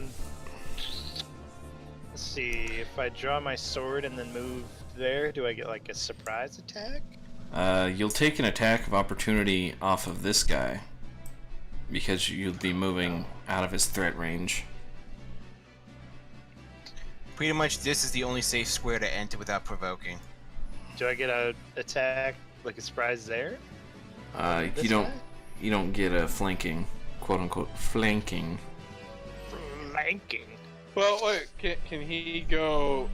Let's see. If I draw my sword and then move there, do I get like a surprise attack? You'll take an attack of opportunity off of this guy, because you'll be moving out of his threat range. Pretty much, this is the only safe square to enter without provoking. Do I get a attack like a surprise there? This You don't. guy? You don't get a flanking, quote unquote flanking. Flanking. Well, wait, can he go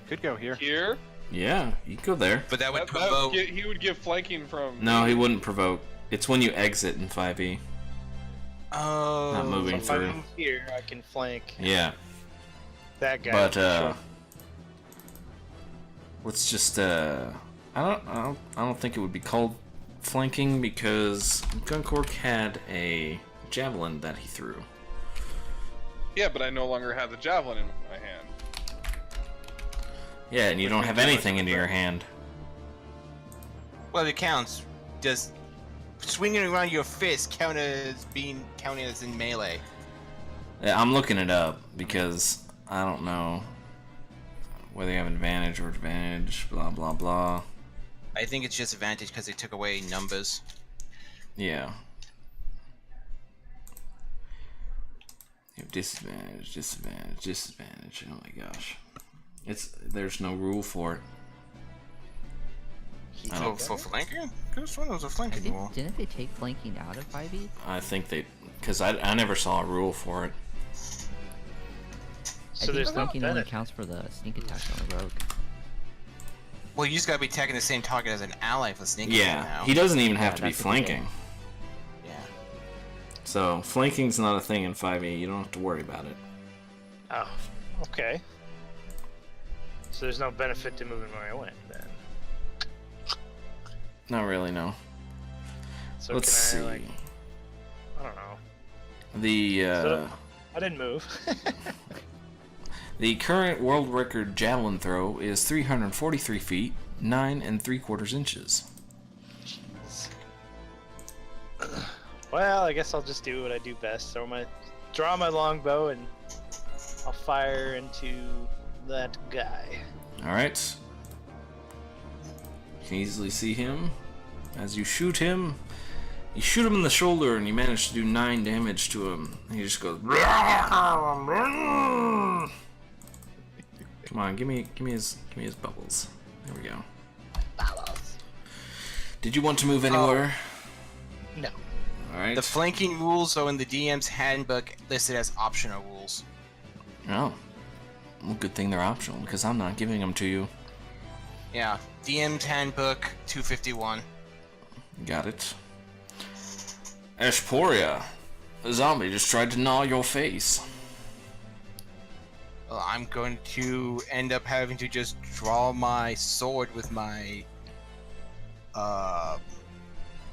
Could go here. here? Yeah, you can go there. But that would That provoke. he would give flanking from. No, he wouldn't provoke. It's when you exit in 5e. Oh. Not So moving if I through. move here, I can flank Yeah, that guy. but Sure. let's just I don't think it would be called flanking, because Gunkork had a javelin that he threw. Yeah, but I no longer have the javelin in my hand. Yeah, and you don't have anything into your hand. Well, it counts. Does swinging around your fist count as being counted as in melee? Yeah, I'm looking it up because I don't know whether you have advantage or advantage, blah blah blah. I think it's just advantage because they took away numbers. Yeah. You have disadvantage, disadvantage, disadvantage. Oh my gosh. There's no rule for it. I For, don't, for flanking? This one was a flanking rule. Didn't they take flanking out of 5e? I think because I never saw a rule for it. I So think there's no flanking only benefit. counts for the sneak attack on the rogue. Well, you just gotta be attacking the same target as an ally for sneaking Yeah, now. he doesn't even have Yeah, to be that's the thing. flanking. Yeah. So flanking's not a thing in 5e. You don't have to worry about it. Oh, okay. So there's no benefit to moving where I went then. Not really, no. So Let's can I see. like? I don't know. The I didn't move. the current world record javelin throw is 343 feet, 9 3/4 inches. Well, I guess I'll just do what I do best. Draw my longbow and I'll fire into that guy. All right. You can easily see him as you shoot him. You shoot him in the shoulder, and you manage to do 9 damage to him. And he just goes. Come on, give me his bubbles. There we go. Bubbles. Did you want to move anywhere? No. All right. The flanking rules are in the DM's handbook listed as optional rules. Oh. Well, good thing they're optional, because I'm not giving them to you. Yeah. DM's handbook 251. Got it. Ashporia. A zombie just tried to gnaw your face. Well, I'm going to end up having to just draw my sword with my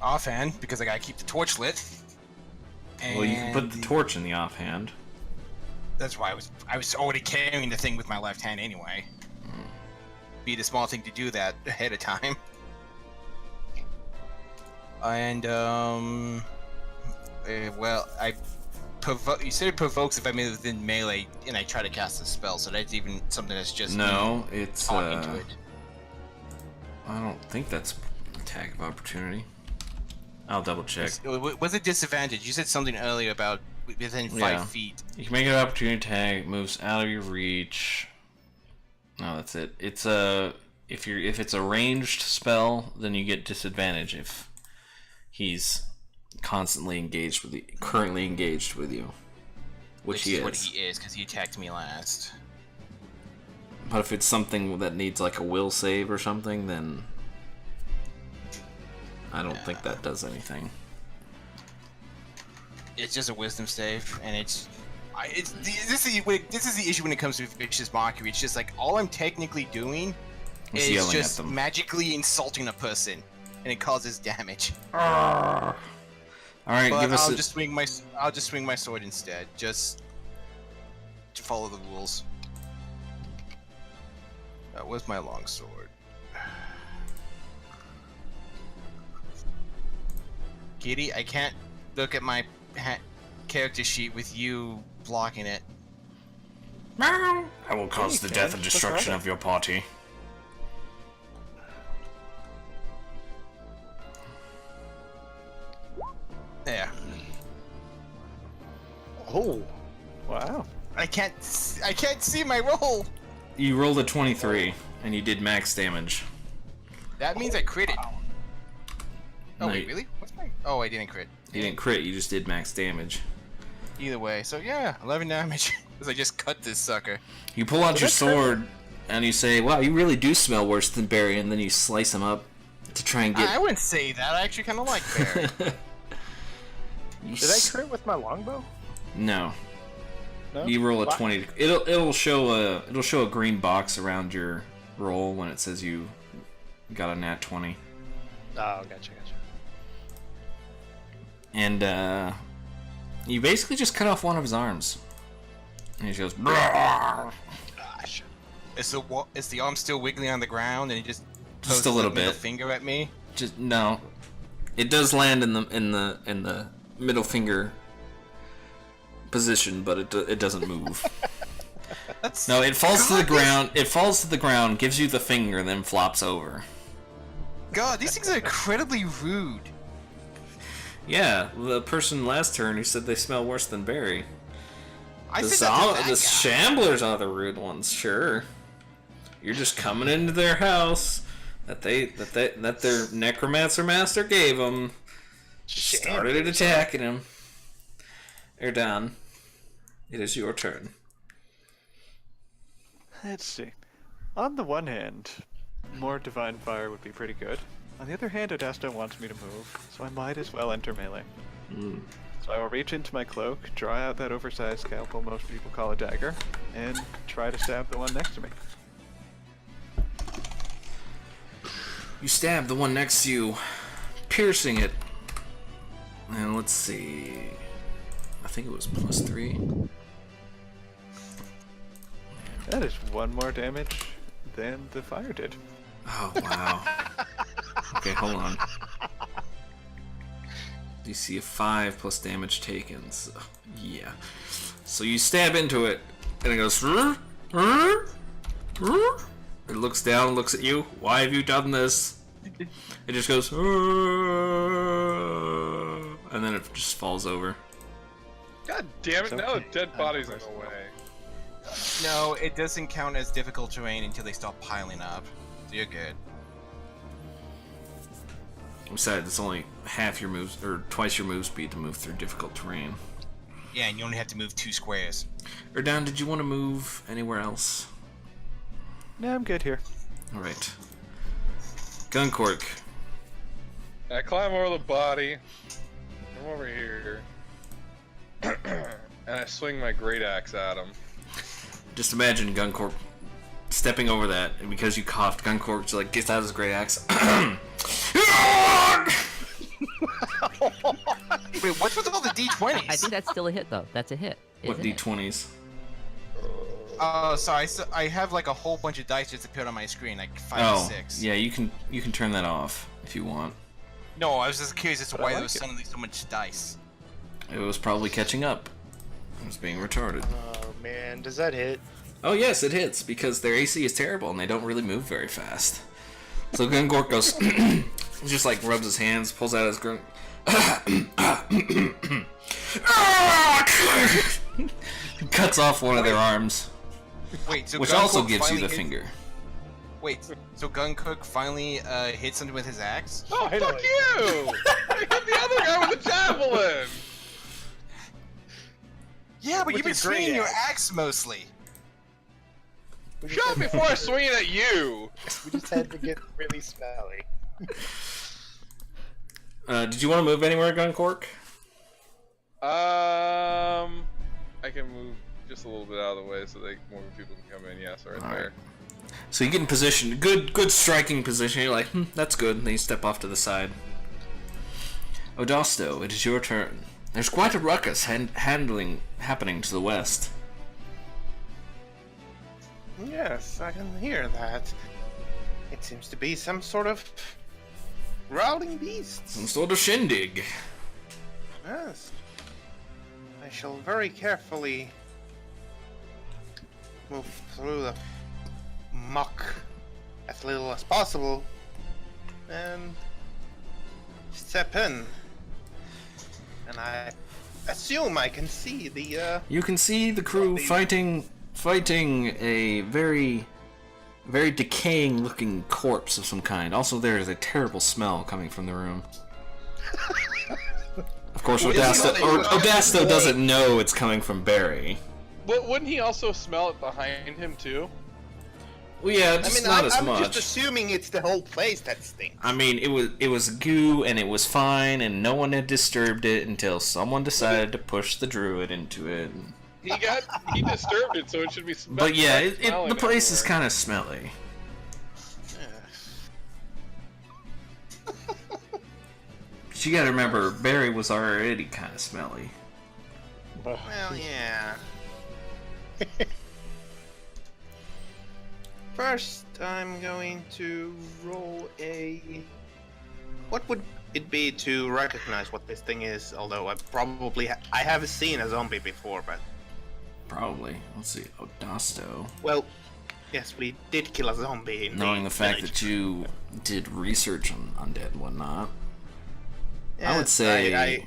offhand because I gotta keep the torch lit. Well, you can put the torch in the offhand. That's why I was already carrying the thing with my left hand anyway. Be the small thing to do that ahead of time. And well, You said it provokes if I'm within melee and I try to cast a spell, so that's even something that's just No, it's talking to it. I don't think that's attack of opportunity. I'll double check. What's a disadvantage? You said something earlier about within 5 feet. You can make an opportunity attack, moves out of your reach. No, that's it. It's a if it's a ranged spell, then you get disadvantage if he's constantly engaged with you, currently engaged with you, which he is. What he is, because he attacked me last. But if it's something that needs like a will save or something, then I don't think that does anything. It's just a wisdom save, and this is the issue when it comes to vicious mockery. It's just like all I'm technically doing is just magically insulting a person, and it causes damage. All right, but give us. I'll just swing my sword instead, just to follow the rules. Where's my long sword? Kitty, I can't look at my character sheet with you blocking it. I will cause the death and destruction of your party. There. Oh, wow. I can't see my roll. You rolled a 23, and you did max damage. That means I critted. Oh No, wait, really? What's my? Oh, I didn't crit. You didn't crit, you just did max damage. Either way, so yeah, 11 damage. Because I just cut this sucker. You pull out your sword, and you say, wow, you really do smell worse than Barry, and then you slice him up to try and get... I wouldn't say that, I actually kind of like Barry. Did I crit with my longbow? No. No? You roll a 20. It'll show a green box around your roll when it says you got a nat 20. Oh, gotcha. And you basically just cut off one of his arms. And he goes, "Gosh." Is the arm still wiggling on the ground, and he just a little bit. Finger at me? Just no. It does land in the middle finger position, but it doesn't move. No, it falls to the ground. It falls to the ground, gives you the finger, then flops over. God, these things are incredibly rude. Yeah, the person last turn who said they smell worse than Barry. The Shamblers are the rude ones, sure. You're just coming into their house that their necromancer master gave them. Started attacking him. They're done. It is your turn. Let's see. On the one hand, more Divine Fire would be pretty good. On the other hand, Odesta wants me to move, so I might as well enter melee. So I will reach into my cloak, draw out that oversized scalpel most people call a dagger, and try to stab the one next to me. You stab the one next to you, piercing it. And let's see. I think it was +3. That is one more damage than the fire did. Oh, wow. Okay, hold on. You see a 5 plus damage taken. So, yeah. So you stab into it, and it goes. It looks down, looks at you. Why have you done this? It just goes. And then it just falls over. God damn it! Now the dead body's in the way. No, it doesn't count as difficult terrain until they start piling up. So you're good. Besides, it's only half your moves, or twice your move speed to move through difficult terrain. Yeah, and you only have to move 2 squares. Erdan, did you want to move anywhere else? No, I'm good here. Alright. Guncork. I climb over the body. I'm over here. And I swing my great axe at him. Just imagine Guncork stepping over that, and because you coughed, Guncork just like gets out his great axe. Wait, what's with all the D20s? I think that's still a hit, though. That's a hit. What isn't it? D20s? Oh, sorry. So I have like a whole bunch of dice just appeared on my screen, like 5 or 6. Yeah, you can turn that off if you want. No, I was just curious as to why there was suddenly so much dice. It was probably catching up. It's being retarded. Oh man, does that hit? Oh yes, it hits, because their AC is terrible and they don't really move very fast. So Gungork goes, just like rubs his hands, pulls out his gun. Cuts off one of their arms, Wait, so which Gun also Cook gives you finally the hits- finger. Wait, so Guncook finally hits something with his axe? Oh, Finally. fuck you! I hit the other guy with a javelin! Yeah, but With you've been your great swinging your axe. axe mostly. Shut up before I swing it at you! We just had to get really smelly. Did you want to move anywhere, Guncork? I can move just a little bit out of the way so that more people can come in. Yes, right All right. there. So you get in position, good striking position. You're like, that's good. And then you step off to the side. Odasto, it is your turn. There's quite a ruckus happening to the west. Yes, I can hear that. It seems to be some sort of growling beasts. Some sort of shindig. Yes. I shall very carefully move through the muck as little as possible and step in. And I assume I can see the You can see the crew fighting a very decaying looking corpse of some kind. Also, there is a terrible smell coming from the room. Of course, Odasto doesn't know it's coming from Barry. But wouldn't he also smell it behind him too? Well, yeah, I just mean, not I'm as much. just assuming it's the whole place that stinks. I mean, it was goo and it was fine, and no one had disturbed it until someone decided to push the druid into it. He disturbed it, so it should be. But yeah, smelling the place is everywhere. kind of smelly. But you gotta remember, Barry was already kind of smelly. Well, yeah. First, I'm going to roll a... What would it be to recognize what this thing is? Although I have seen a zombie before, but... Probably. Let's see. Odasto. Well, yes, we did kill a zombie in Knowing the fact village. that you did research on undead and whatnot, I would Yes, say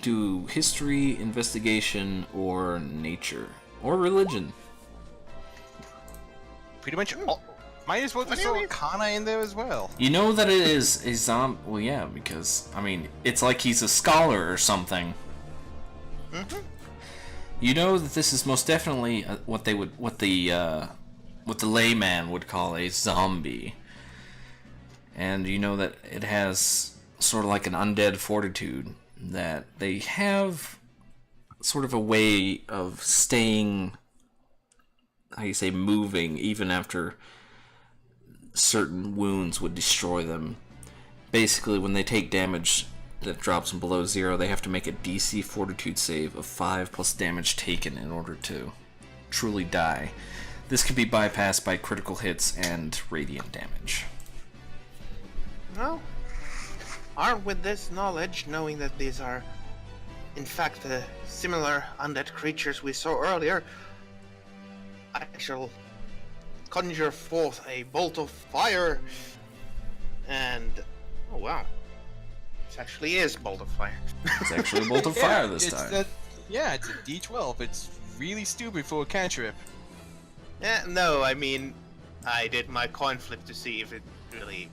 do history, investigation, or nature, or religion. Pretty much all. Might as well just throw Arcana in there as well. You know that it is a zombie. Well, yeah, because I mean, it's like he's a scholar or something. Mm-hmm. You know that this is most definitely what the layman would call a zombie, and you know that it has sort of like an undead fortitude, that they have sort of a way of staying, how you say, moving even after certain wounds would destroy them. Basically, when they take damage that drops them below 0, they have to make a DC fortitude save of 5 plus damage taken in order to truly die. This can be bypassed by critical hits and radiant damage. Well, armed with this knowledge, knowing that these are, in fact, the similar undead creatures we saw earlier, I shall conjure forth a bolt of fire, and... oh wow. This actually is bolt of fire. It's actually a bolt of fire this it's time. Yeah, it's a D12. It's really stupid for a cantrip. No, I mean, I did my coin flip to see if it really...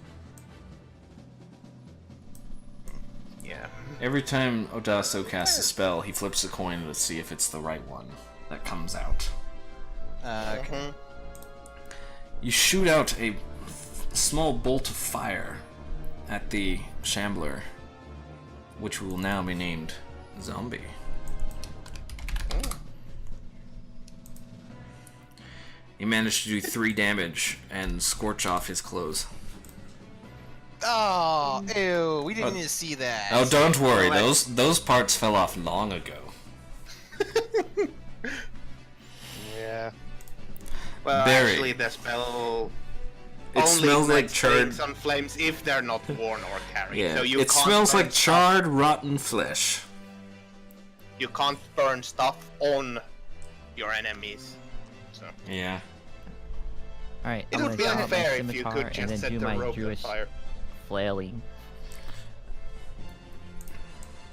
yeah. Every time Odasto casts a spell, he flips a coin to see if it's the right one that comes out. Okay. You shoot out a small bolt of fire at the shambler, which will now be named Zombie. He managed to do 3 damage and scorch off his clothes. Oh, ew! We didn't even see that. Oh, don't worry, those parts fell off long ago. Yeah. Well, Barry. actually, the spell It only smells like ignites charred. things on flames if they're not worn or carried. Yeah, So you it can't smells burn like stuff. charred, rotten flesh. you can't burn stuff on your enemies. So Yeah. Alright, it I'm would gonna be drop my unfair if you scimitar could and just then set do the my rope on Jewish fire. flailing.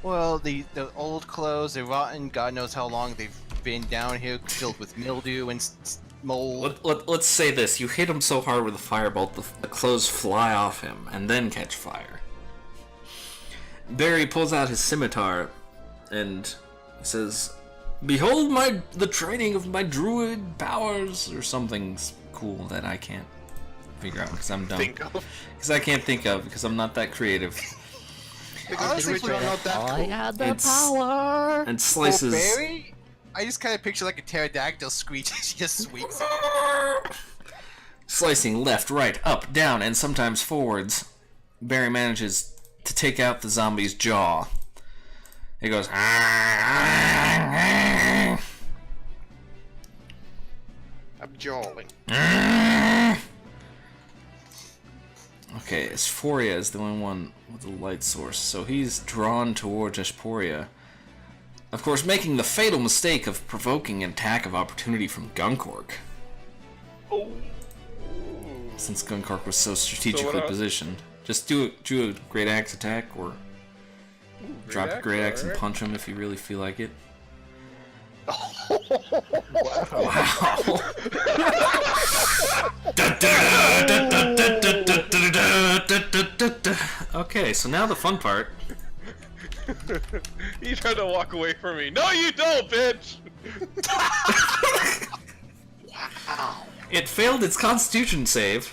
Well, the old clothes, they're rotten. God knows how long they've been down here, filled with mildew and mold. Let's say this: you hit him so hard with a firebolt, the clothes fly off him and then catch fire. Barry pulls out his scimitar and says, "Behold the training of my druid powers," or something cool that I can't figure out because I'm dumb. Because I can't think of because I'm not that creative. Honestly, if we don't know that I cool. got the power! And For slices. Barry, I just kind of picture like a pterodactyl screech. She just sweeps. Slicing left, right, up, down, and sometimes forwards, Barry manages to take out the zombie's jaw. He goes. I'm jawling. Okay, Asphoria is the only one with the light source, so he's drawn towards Asphoria. Of course, making the fatal mistake of provoking an attack of opportunity from Gunkork. Oh. Since Gunkork was so strategically So positioned. Just do a great axe attack, or drop a great axe and alright. punch him if you really feel like it. Okay, so now the fun part. You tried to walk away from me. No, you don't, bitch! It failed its Constitution save.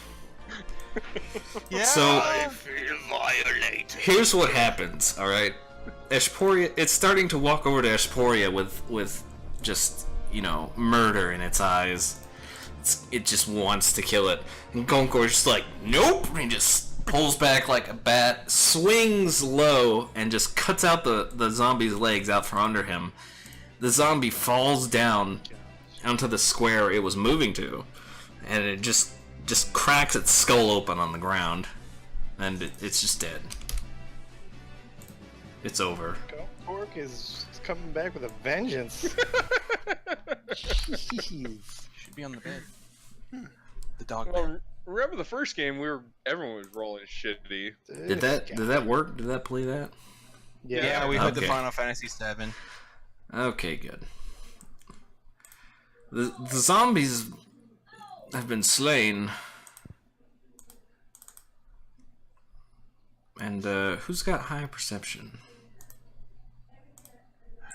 Yeah. So feel violated. here's what happens. All right, Ashporia. It's starting to walk over to Ashporia with just murder in its eyes. It just wants to kill it. And Gonkor's just like, nope. And he just pulls back like a bat, swings low, and just cuts out the zombie's legs out from under him. The zombie falls down onto the square it was moving to, and it just cracks its skull open on the ground, and it's just dead. It's over. Pork is coming back with a vengeance. Jeez. Should be on the bed. The dog bed. Well, remember the first game? Everyone was rolling shitty. Did that work? Did that play that? Yeah, we heard the Okay. Final Fantasy VII. Okay, good. The zombies have been slain. And who's got high perception?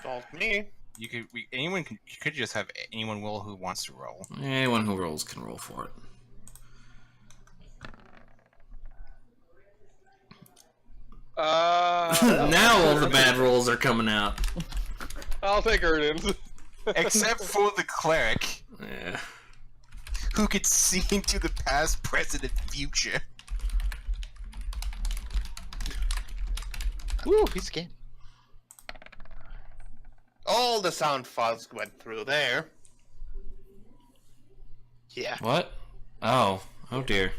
Not me. You could just have anyone roll who wants to roll. Anyone who rolls can roll for it. Now all the bad rolls are coming out. I'll take Erdens. Except for the cleric, Yeah. who could see into the past, present, and future. Woo, he's scared. All the sound files went through there. Yeah. What? Oh dear.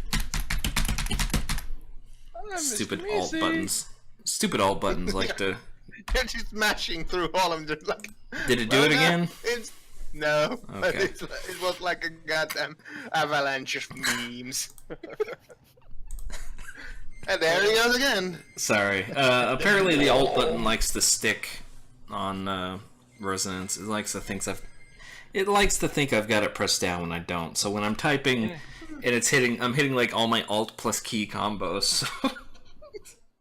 I'm Stupid Mr. alt Macy. buttons. Stupid alt buttons like to. They're just mashing through all of them. Just like, Did it do it again? No, but Okay. it was like a goddamn avalanche of memes. And there he goes again. Sorry. Apparently the alt button likes to stick on resonance. It likes to think I've got it pressed down when I don't. So when I'm typing and I'm hitting like all my alt plus key combos.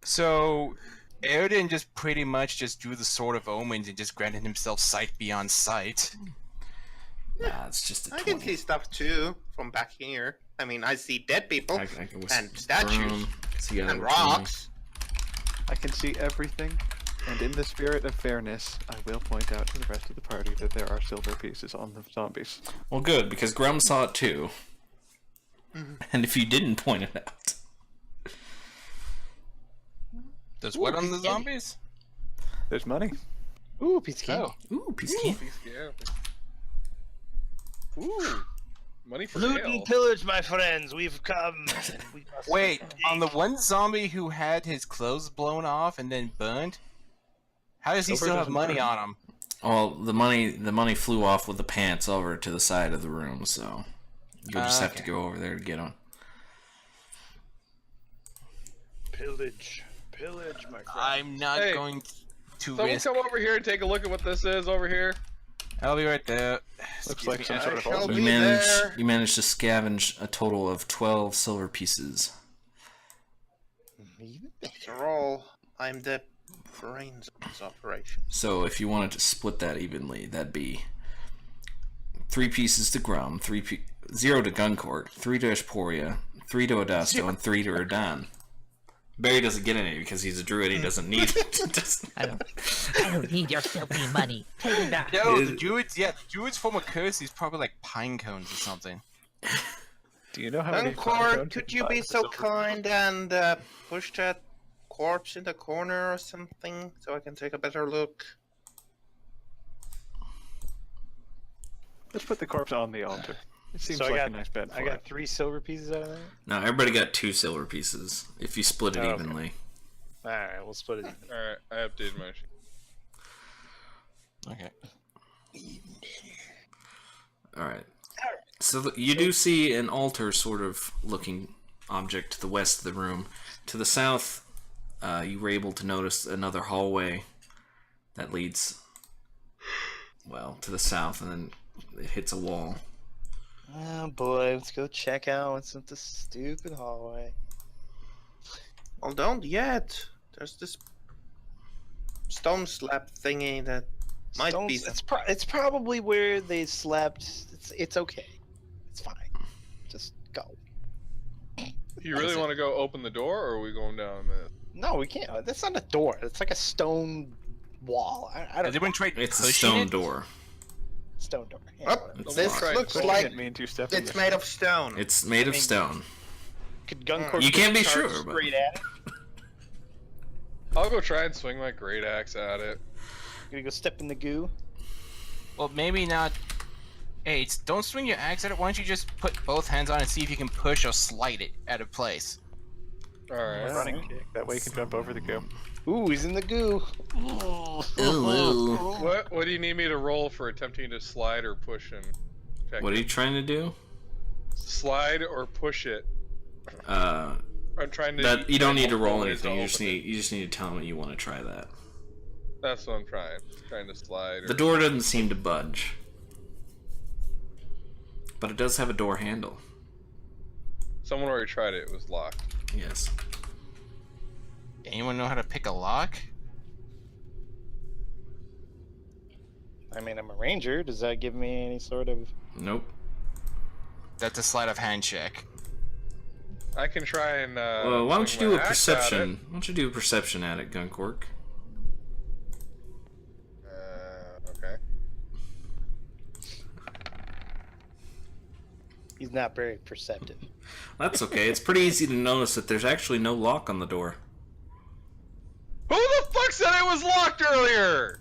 So, Erden just pretty much just drew the Sword of Omens and just granted himself sight beyond sight. Nah, it's just a I 20. can see stuff too from back here. I mean, I see dead people I can and statues see out of and the 20. rocks. I can see everything, and in the spirit of fairness, I will point out to the rest of the party that there are silver pieces on the zombies. Well, good, because Grum saw it too. And if you didn't point it out. There's what on the zombies? There's money. Ooh, piece of candy. Ooh, piece of candy. Yeah. Ooh, money for Loot ale. and pillage, my friends. We've come. We must Wait, on the one zombie who had his clothes blown off and then burned, how does he Silver still have doesn't money burn. on him? Well, the money flew off with the pants over to the side of the room, so you'll just have to go over there to get them. Pillage, my friend. I'm not going to Someone risk. come over here and take a look at what this is over here. I'll be right there. Looks Excuse like me, some I sort of shall altar. be there. You managed to scavenge a total of 12 silver pieces. After all, I'm the brains of this operation. So if you wanted to split that evenly, that'd be 3 pieces to Grum, 0 to Guncork, 3 to Ashporia, 3 to Odasto, and 3 to Erdan. Barry doesn't get any because he's a druid. He doesn't need it. I don't need your filthy money. Take it back. No, the druid's form of curse is probably like pine cones or something. Do you know how many Encore, pine cones could can you buy be for so silver? kind and push that corpse in the corner or something so I can take a better look? Let's put the corpse on the altar. It seems So I like got- a nice bed for I it. got 3 silver pieces out of that. No, everybody got 2 silver pieces if you split it Oh, okay. evenly. All right, we'll split it. Alright, I updated my sheet. Okay. Alright. So you do see an altar sort of looking object to the west of the room. To the south, you were able to notice another hallway that leads, well, to the south, and then it hits a wall. Oh boy, let's go check out what's in the stupid hallway. Well, don't yet. There's this stone slab thingy that might be. It's probably where they slept. It's okay. It's fine. Just go. You really want to go open the door, or are we going down this? No, we can't. That's not a door. It's like a stone wall. I Has don't. anyone tried It's a pushing stone it? door. Stone door. Yeah, Oh, whatever. It's this locked. looks Pushing like it means you step in it's the made of stone. It's made of stone. Could Guncork You can't be just charge sure, but- straight at it? I'll go try and swing my great axe at it. Gonna go step in the goo. Well, maybe not. Hey, don't swing your axe at it. Why don't you just put both hands on and see if you can push or slide it out of place? Alright. running kick. That way you can jump over the goo. Ooh, he's in the goo. Ooh. What do you need me to roll for attempting to slide or push and check What are it? you trying to do? Slide or push it? I'm trying to. That you don't need to roll ways anything. open it. You just need to tell me you want to try that. That's what I'm trying. Trying to slide. Or... The door doesn't seem to budge, but it does have a door handle. Someone already tried it. It was locked. Yes. Anyone know how to pick a lock? I mean, I'm a ranger. Does that give me any sort of? Nope. That's a sleight of hand check. I can try and. Well, why don't you swing do my a axe at it. perception? Why don't you do a perception at it, Guncork? Okay. He's not very perceptive. That's okay. It's pretty easy to notice that there's actually no lock on the door. Who the fuck said it was locked earlier?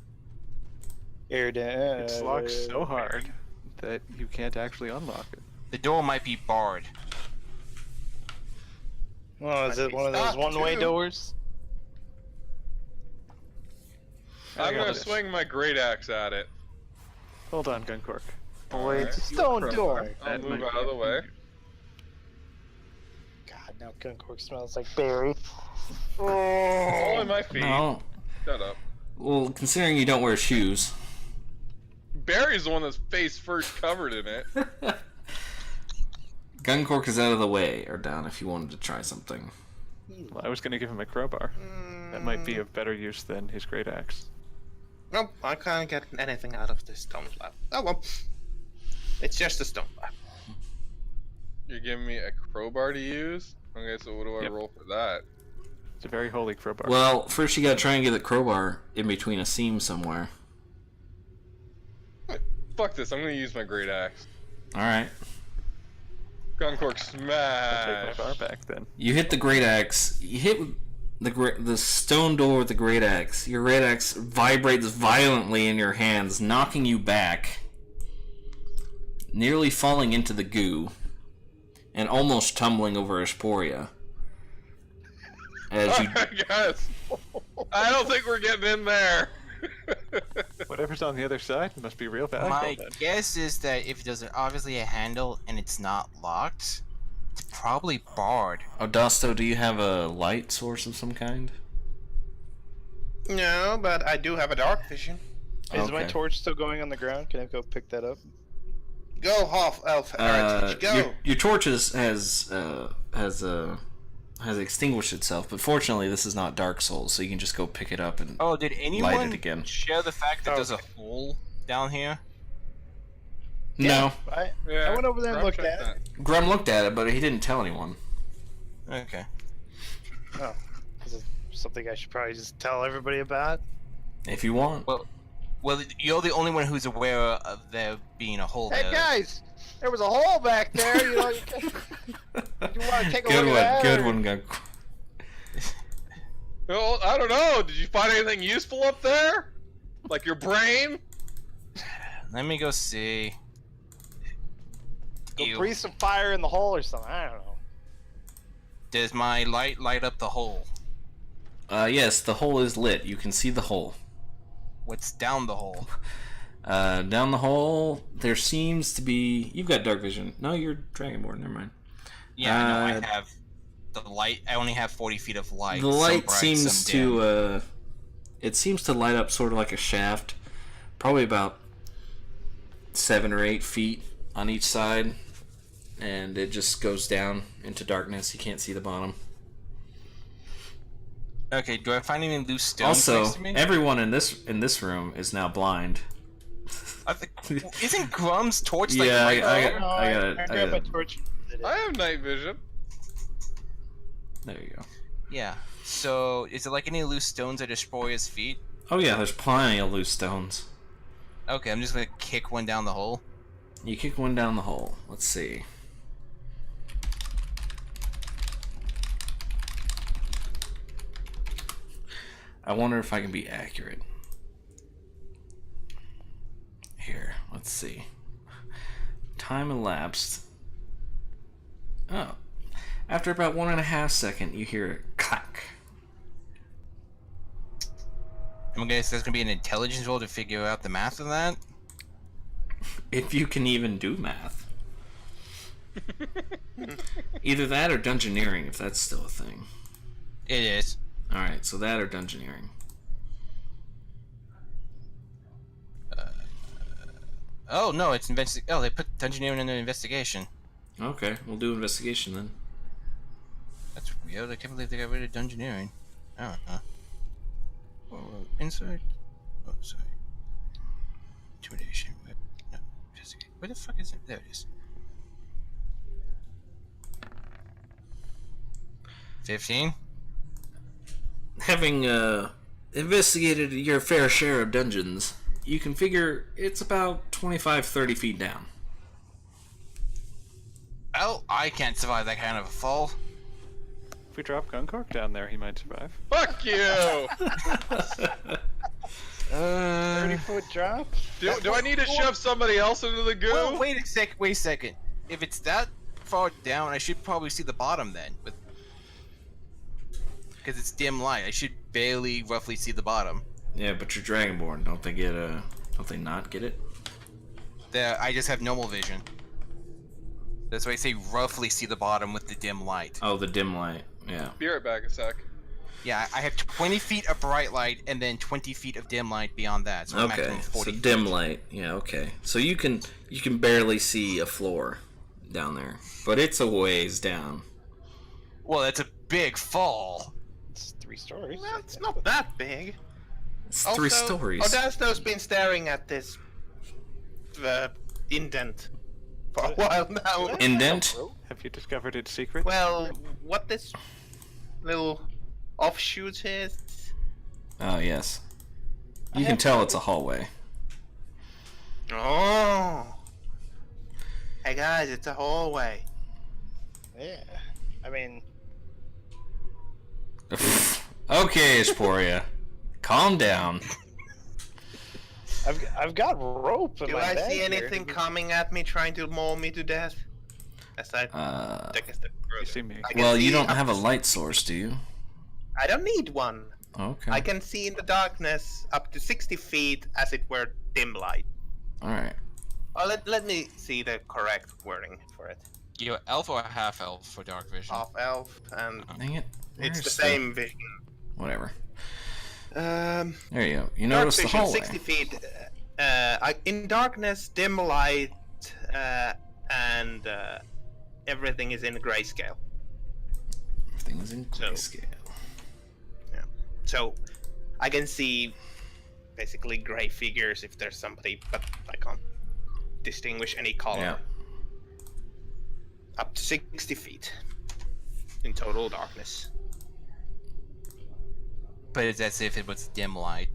It's locked so hard that you can't actually unlock it. The door might be barred. Oh, is it one of those Stop, one-way too. doors? I'm gonna this. swing my great axe at it. Hold on, Guncork. Boy, it's a Alright. stone door. I'll That move might out of the way. God, now Guncork smells like berry. All in my feet. No. Shut up. Well, considering you don't wear shoes. Barry's the one that's face first covered in it. Guncork is out of the way, or down if you wanted to try something. Well, I was going to give him a crowbar. That might be of better use than his great axe. Nope, I can't get anything out of this stone slab. Oh well. It's just a stone slab. You're giving me a crowbar to use? Okay, so what do I Yep. roll for that? It's a very holy crowbar. Well, first you gotta try and get the crowbar in between a seam somewhere. Fuck this, I'm gonna use my great axe. Alright. Guncork I'll smash! take my bar back then. You hit the great axe. You hit the stone door with the great axe. Your great axe vibrates violently in your hands, knocking you back, nearly falling into the goo, and almost tumbling over Asporia. As you Alright, guys. I don't think we're getting in there. What Whatever's on the other side must be real valuable. My then. guess is that if there's obviously a handle and it's not locked, it's probably barred. Odasto, do you have a light source of some kind? No, but I do have a dark vision. Is my Okay. torch still going on the ground? Can I go pick that up? Go, half elf heritage. Go. Your torch has extinguished itself, but fortunately this is not Dark Souls, so you can just go pick it up and. Oh, did anyone again. share the fact that there's a Okay. hole down here? No, I Yeah, went over there and Rob looked checked at it. that. Grum looked at it, but he didn't tell anyone. Okay. Oh, is it something I should probably just tell everybody about? If you want. Well, you're the only one who's aware of there being a hole Hey there. guys, there was a hole back there. You know, you want to take a Good look one. at that? Good or- one, Gug. Well, I don't know. Did you find anything useful up there? Like your brain? Let me go see. Go Ew. breathe some fire in the hole or something. I don't know. Does my light light up the hole? Yes, the hole is lit. You can see the hole. What's down the hole? Down the hole, there seems to be. You've got dark vision. No, you're Dragonborn. Never mind. Yeah, I know. I Uh, have the light. I only have 40 feet of light. The some light bright, seems some dim. to. It seems to light up sort of like a shaft, probably about 7 or 8 feet on each side, and it just goes down into darkness. You can't see the bottom. Okay, do I find any loose stones Also, next to me? everyone in this room is now blind. I think, isn't Grum's torch like Yeah, right I there? got- I got it, I grabbed my got it. torch. I have night vision. There you go. Yeah. So, is it like any loose stones I destroy his feet? Oh yeah, there's plenty of loose stones. Okay, I'm just gonna kick one down the hole. You kick one down the hole. Let's see. I wonder if I can be accurate. Here, let's see. Time elapsed. Oh. After about 1.5 seconds, you hear a clack. I'm gonna guess there's gonna be an intelligence roll to figure out the math of that. If you can even do math. Either that or dungeoneering, if that's still a thing. It is. Alright, so that or dungeoneering. Oh no, it's Oh, they put dungeoneering in the investigation. Okay, we'll do investigation then. That's weird. I can't believe they got rid of dungeoneering. I don't know. Whoa, inside. Oh, sorry. Intimidation. No, investigate. Where the fuck is it? There it is. 15. Having investigated your fair share of dungeons, you can figure it's about 25-30 feet down. Oh, I can't survive that kind of a fall. If we drop Guncork down there, he might survive. Fuck you! 30-foot drop. Do I need to shove somebody else into the goo? Well, wait a second. If it's that far down, I should probably see the bottom then, because it's dim light. I should barely, roughly see the bottom. Yeah, but you're Dragonborn. Don't they not get it? There, I just have normal vision. That's why I say roughly see the bottom with the dim light. Oh, the dim light. Yeah. Be right back a sec. Yeah, I have 20 feet of bright light and then 20 feet of dim light beyond that. So Okay. maximum 40 So feet. dim light. Yeah. Okay. So you can barely see a floor down there, but it's a ways down. Well, that's a big fall. It's 3 stories. Well, it's not that big. It's 3 stories. Odasto's been staring at this indent for a while now. Indent. Have you discovered its secret? Well, what this little offshoot is? Oh yes. You can tell it's a hallway. Oh. Hey guys, it's a hallway. Yeah. I mean, Okay, Esporia. Calm down. I've got rope in Do my I bag see here. anything coming at me trying to maul me to death? As I take a step You further. see me. I can Well, you see don't up have a to- light source, do you? I don't need one. Okay. I can see in the darkness up to 60 feet, as it were, dim light. All right. Let me see the correct wording for it. You're elf or half elf for dark vision? Half elf, and Dang it. it's Where's the same vision. Whatever. Um, There you go. You dark notice the vision, hallway. 60 feet. In darkness, dim light, and everything is in grayscale. Everything is in So- grayscale. So I can see basically gray figures if there's somebody, but I can't distinguish any color. Yeah. Up to 60 feet in total darkness. But it's as if it was dim light.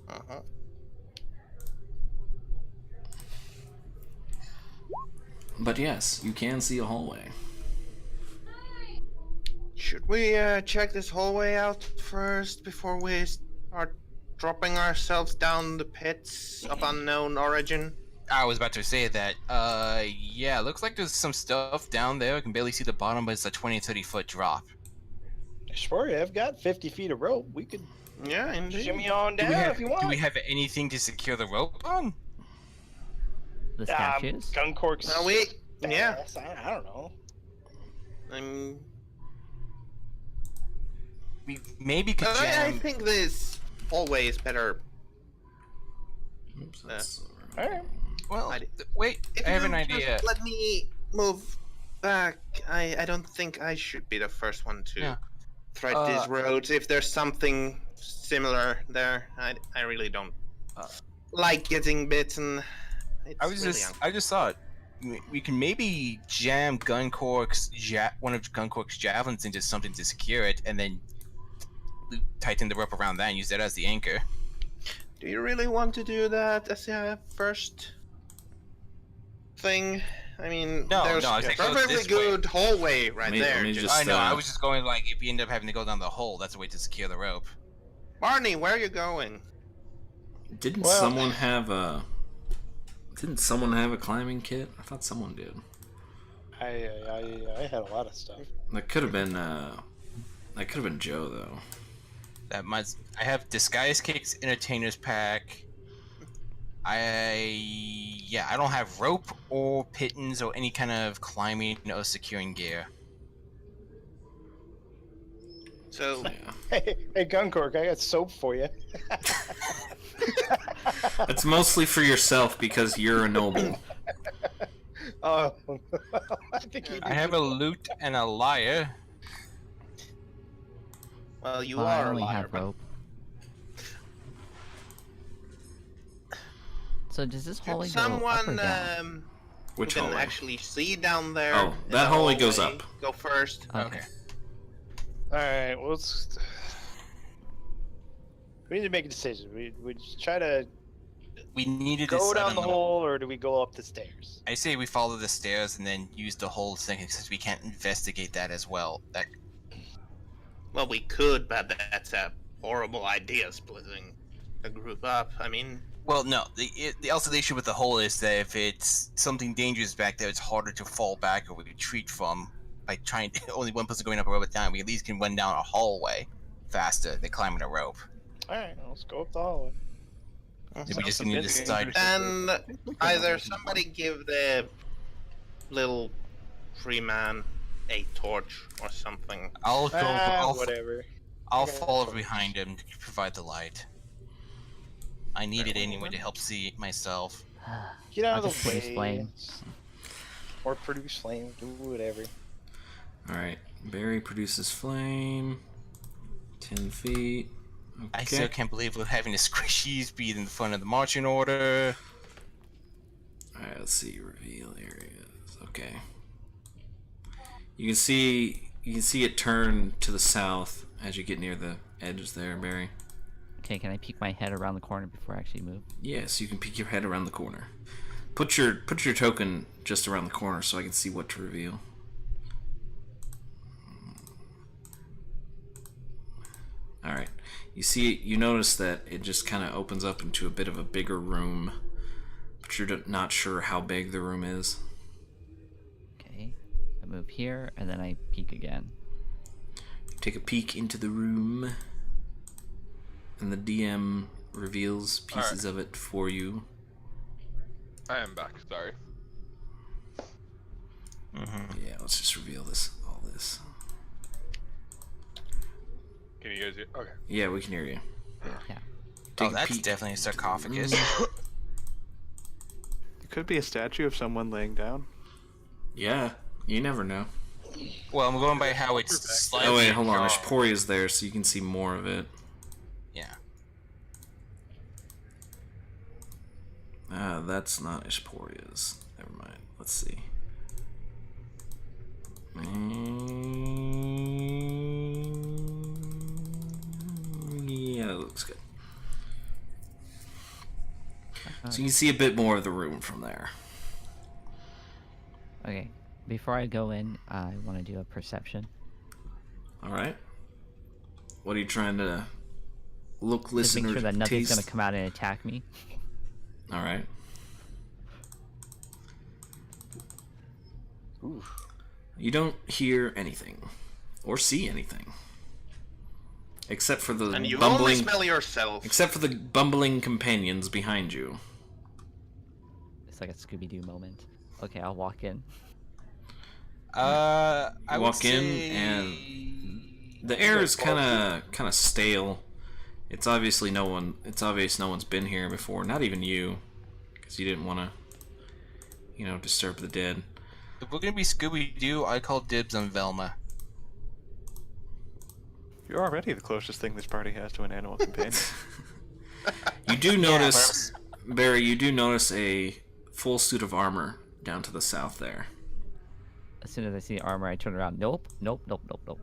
Uh-huh. But yes, you can see a hallway. Should we check this hallway out first before we start dropping ourselves down the pits of unknown origin? I was about to say that. Yeah, looks like there's some stuff down there. I can barely see the bottom, but it's a 20-30 foot drop. I swear, I've got 50 feet of rope. We could Yeah, indeed. shimmy on Do down we, have, if you want. do we have anything to secure the rope on? The statues? Gun corks. No, we. Yeah. fast. I don't know. We maybe could I jam. think this hallway is better. Oops, that's All right. Well, I d- wait. If I have you an just idea. Let me move back. I don't think I should be the first one to Yeah. thread these roads. If there's something similar there, I really don't like getting bitten. It's I was really just. I just thought we can maybe jam one of Guncork's javelins into something to secure it, and then tighten the rope around that and use that as the anchor. Do you really want to do that as a first thing? I mean, No, there's no, I a think go perfectly this way. good hallway right Let me- there. let me Just- just- I know. I uh, was just going like, if we end up having to go down the hole, that's a way to secure the rope. Barney, where are you going? Didn't Well- someone have a? Didn't someone have a climbing kit? I thought someone did. I had a lot of stuff. That could have been. That could have been Joe though. I have disguise kicks, entertainer's pack. I don't have rope or pittons or any kind of climbing or securing gear. So, Yeah. Hey, gun cork, I got soap for you. It's mostly for yourself because you're a noble. Oh, I think you. I have a lute and a lyre. well, you Oh, I are a only liar, have but rope. So does this could hallway go up or someone down? who Which can hallway? actually see down there? Oh, in that the hallway goes hallway up. Go first. Okay. All right. Well, we need to make a decision. We just try to We needed to go decide down on the hole, or do we go up the stairs? I say we follow the stairs and then use the whole thing since we can't investigate that as well. That Well, we could, but that's a horrible idea, splitting a group up. I mean, well, no. Also the issue with the hole is that if it's something dangerous back there, it's harder to fall back or retreat from by trying only one person going up a rope at a time. We at least can run down a hallway faster than climbing a rope. All right, let's go up the hallway. We just need to decide. and either somebody give the little free man a torch or something. I'll go. I'll Whatever. I'll Okay. follow behind him to provide the light. I need it anyway to help see myself. Get out I'll of just the produce way. flame. Or produce flame. Do whatever. All right. Barry produces flame. 10 feet. I Okay. still can't believe we're having the squishies be in the front of the marching order. Alright, let's see. Reveal areas. Okay. You can see it turn to the south as you get near the edges there, Barry. Okay, can I peek my head around the corner before I actually move? Yes, you can peek your head around the corner. Put your token just around the corner so I can see what to reveal. Alright. You notice that it just kind of opens up into a bit of a bigger room, but you're not sure how big the room is. Okay, I move here and then I peek again. take a peek into the room, and the DM reveals pieces of it for you. I am back. Sorry. Yeah, let's just reveal all this. Can you guys hear? Okay. Yeah, we can hear you. Yeah. Take Oh, a that's peek. definitely a sarcophagus. It could be a statue of someone laying down. Yeah, you never know. Well, I'm going by how it's slightly. Oh wait, hold on. ajar. Ishporia's there, so you can see more of it. Yeah. That's not Ishporia's. Never mind. Let's see. Yeah, that looks good. So you can see a bit more of the room from there. Okay. Before I go in, I want to do a perception. Alright. What are you trying to look, Just listen, make sure or that nothing's taste? gonna come out and attack me. Alright. You don't hear anything. Or see anything. Except for the And you only bumbling... smell yourself. Except for the bumbling companions behind you. It's like a Scooby-Doo moment. Okay, I'll walk in. I would Walk in say... and the air is kind of stale. It's obvious no one's been here before. Not even you, because you didn't want to, disturb the dead. If we're gonna be Scooby-Doo, I call dibs on Velma. You're already the closest thing this party has to an animal companion. You do notice, Barry. You do notice a full suit of armor down to the south there. As soon as I see armor, I turn around. Nope, nope, nope, nope, nope.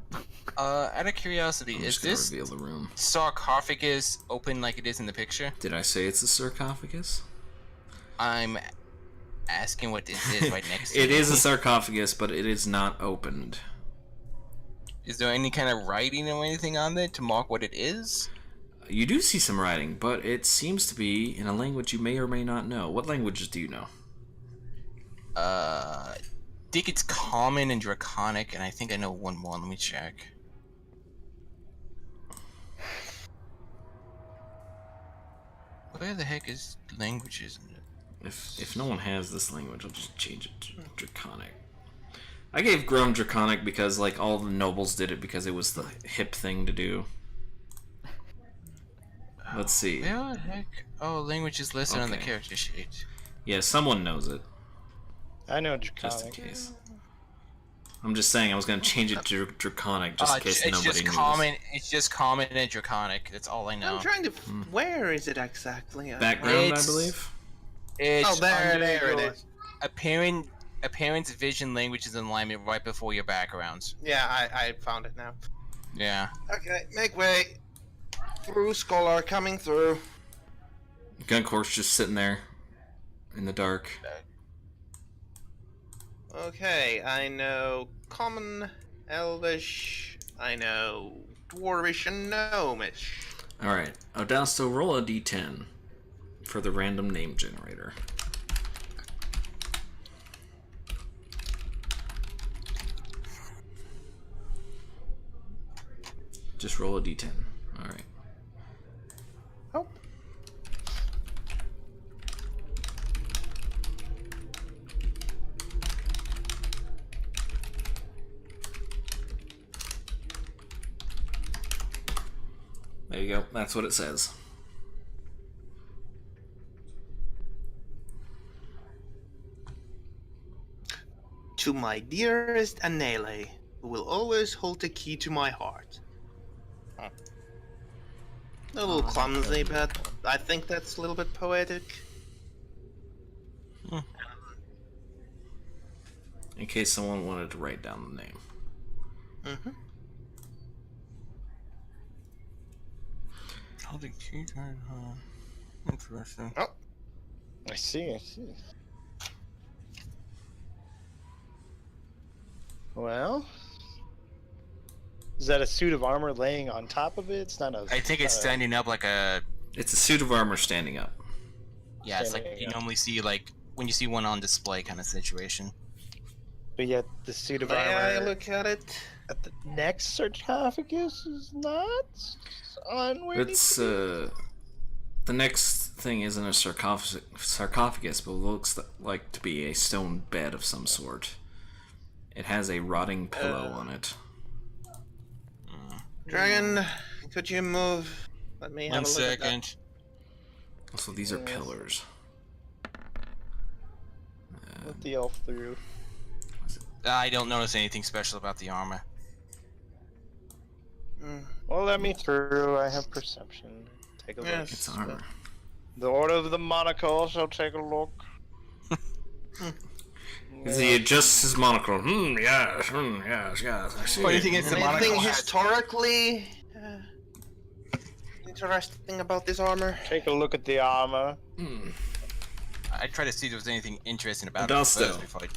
Out of curiosity, I'm is just gonna this reveal the room. sarcophagus open like it is in the picture? Did I say it's a sarcophagus? I'm asking what this is right next to It me. is a sarcophagus, but it is not opened. Is there any kind of writing or anything on there to mark what it is? You do see some writing, but it seems to be in a language you may or may not know. What languages do you know? I think it's common and draconic, and I think I know one more. Let me check. Where the heck is languages in it? If no one has this language, I'll just change it to Draconic. I gave Grown Draconic because all the nobles did it because it was the hip thing to do. Let's see. Where the heck? Oh, language is listed on the Okay. character sheet. Yeah, someone knows it, I know just in Draconic. case. I'm just saying I was gonna change it to Draconic just in case it's nobody just knew common. It's just common and draconic. That's all I know. I'm trying to. Where is it exactly? Background, I It's- believe. It's Oh, there under it your is. Appearance, vision, languages, and alignment right before your backgrounds. Yeah, I found it now. Yeah. Okay, make way. Through, Scholar, coming through. Guncork's just sitting there in the dark. Okay, I know Common, Elvish, I know Dwarvish, and Gnomish. Alright, Odausto, roll a d10 for the random name generator. Just roll a d10. Alright. Oh. There you go. That's what it says. To my dearest Anele, who will always hold the key to my heart. A little clumsy, but I think that's a little bit poetic. In case someone wanted to write down the name. Mm-hmm. Holding key card, interesting. Oh, I see, I see. Well, is that a suit of armor laying on top of it? It's not a. I think it's standing up like a. It's a suit of armor standing up. Yeah, it's like Standing you up. normally see when you see one on display kind of situation. But yet the suit of May I armor look at it? at the next sarcophagus is not on where it needs It's to the next thing isn't a sarcophagus, but looks like to be a stone bed of some sort. It has a rotting pillow on it. Dragon, could you move? Let me have One a look second. Also, these are pillars. be. Let the elf through. I don't notice anything special about the armor. at that. Well, let me through. I have perception. Take a look. Yes. It's armor. The Order of the Monocle shall take a look. He adjusts his monocle. Yes, yes. I see. Funny thing is, the Anything monocle has historically interesting about this armor? Take a look at the armor. I try to see if there was anything interesting about Augusto. it first before I...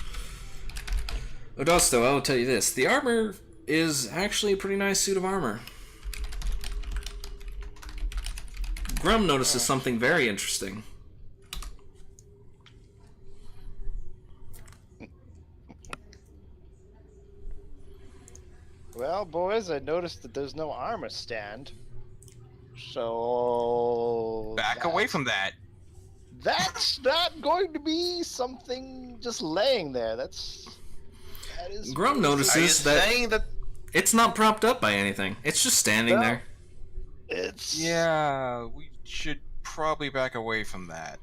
Augusto, I will tell you this. The armor is actually a pretty nice suit of armor. Grum notices something very interesting. Well, boys, I noticed that there's no armor stand. So... Back away from that. That's not going to be something just laying there. That is... Grum Are you notices that saying that it's not propped up by anything. It's just standing No. there. It's... Yeah, we should probably back away from that.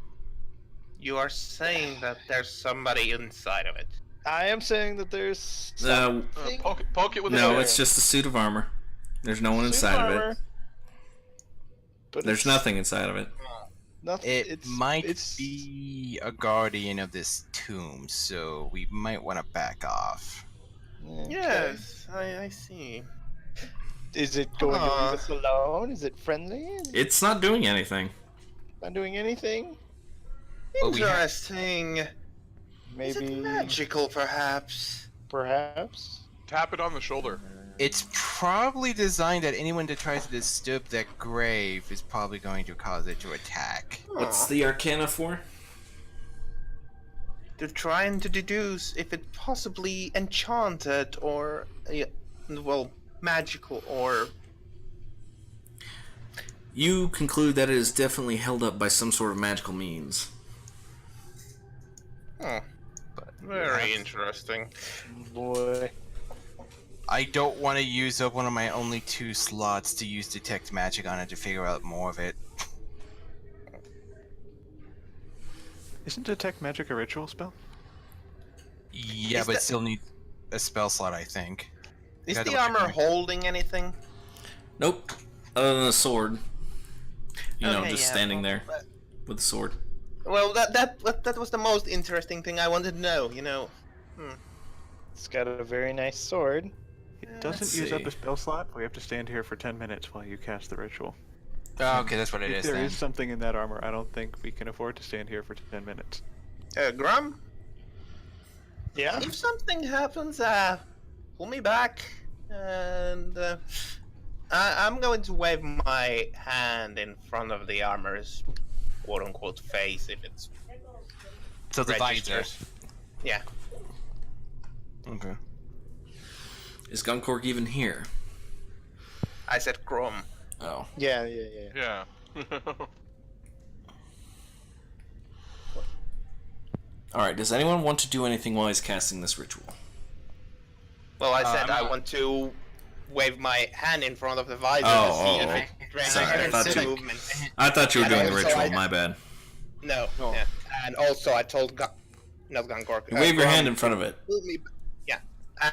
you are saying that there's somebody inside of it? I am saying that there's No, something... Poke it with a no, sword. it's just a suit of armor. There's no one suit inside of armor, it. But There's it's nothing inside of it. Nothing. It might be a guardian of this tomb, so we might want to back off. Okay. Yes, I see. Is it going to leave us alone? Is it friendly? Is it It's not doing anything. not doing anything? Well, we have- Interesting. Is Maybe... it magical, perhaps? Perhaps? Tap it on the shoulder. It's probably designed that anyone that tries to disturb that grave is probably going to cause it to attack. What's the arcana for? They're trying to deduce if it possibly enchanted or, well, magical or... You conclude that it is definitely held up by some sort of magical means. Huh. Very interesting. Boy. I don't want to use up one of my only 2 slots to use detect magic on it to figure out more of it. Isn't detect magic a ritual spell? Yeah, Is but that- still need a spell slot, I think. Is Yeah, the double check armor my- holding anything? Nope. Other than a sword. You know, Okay, just yeah, standing well, there but- with a sword. Well, that was the most interesting thing I wanted to know, you know. It's got a very nice sword. It doesn't let's use up see. a spell slot. We have to stand here for 10 minutes while you cast the ritual. Oh, okay, that's what it If is there then. is something in that armor, I don't think we can afford to stand here for 10 minutes. Grum, Yeah? if something happens, pull me back, and I'm going to wave my hand in front of the armor's quote-unquote face if it's So the visor. registers. Yeah. Okay. Is Gunkork even here? I said Grum. Oh. Yeah. Yeah. Alright, does anyone want to do anything while he's casting this ritual? Well, I said I'm I want to wave my hand in front of the visor Oh, to see oh, if it Sorry, I registers thought the you- movement. I thought you were And doing the also ritual, I- my bad. No. Oh. Yeah. And also, I told not Gunkork. You wave your Grum hand in front of it. Pull me. Yeah.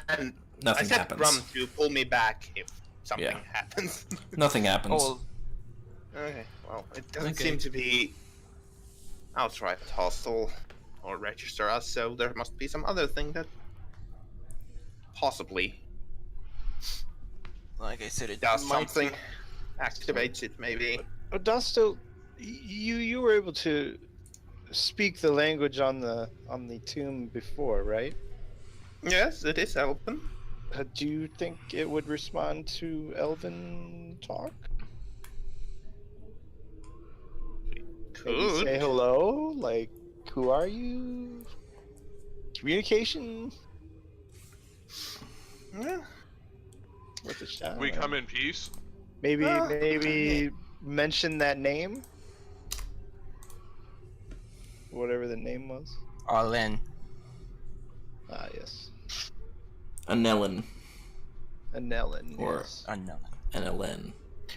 And Nothing I said happens. Grum to pull me back if something Yeah. happens. Nothing happens. Oh, Okay. Well, it doesn't Okay. seem to be outright hostile or register us, so there must be some other thing that possibly like I said, it does might something, activates it maybe. Augusto, you were able to speak the language on the tomb before, right? Yes, it is open. Do you think it would respond to Elven talk? Maybe Could. say hello? Like, who are you? Communication? Yeah. Worth a shot. We come in peace. Maybe Ah, mention that name. Whatever the name was. Arlen. Ah, yes. Anelin Anelin. Or- Yes. Unknown. Anelin,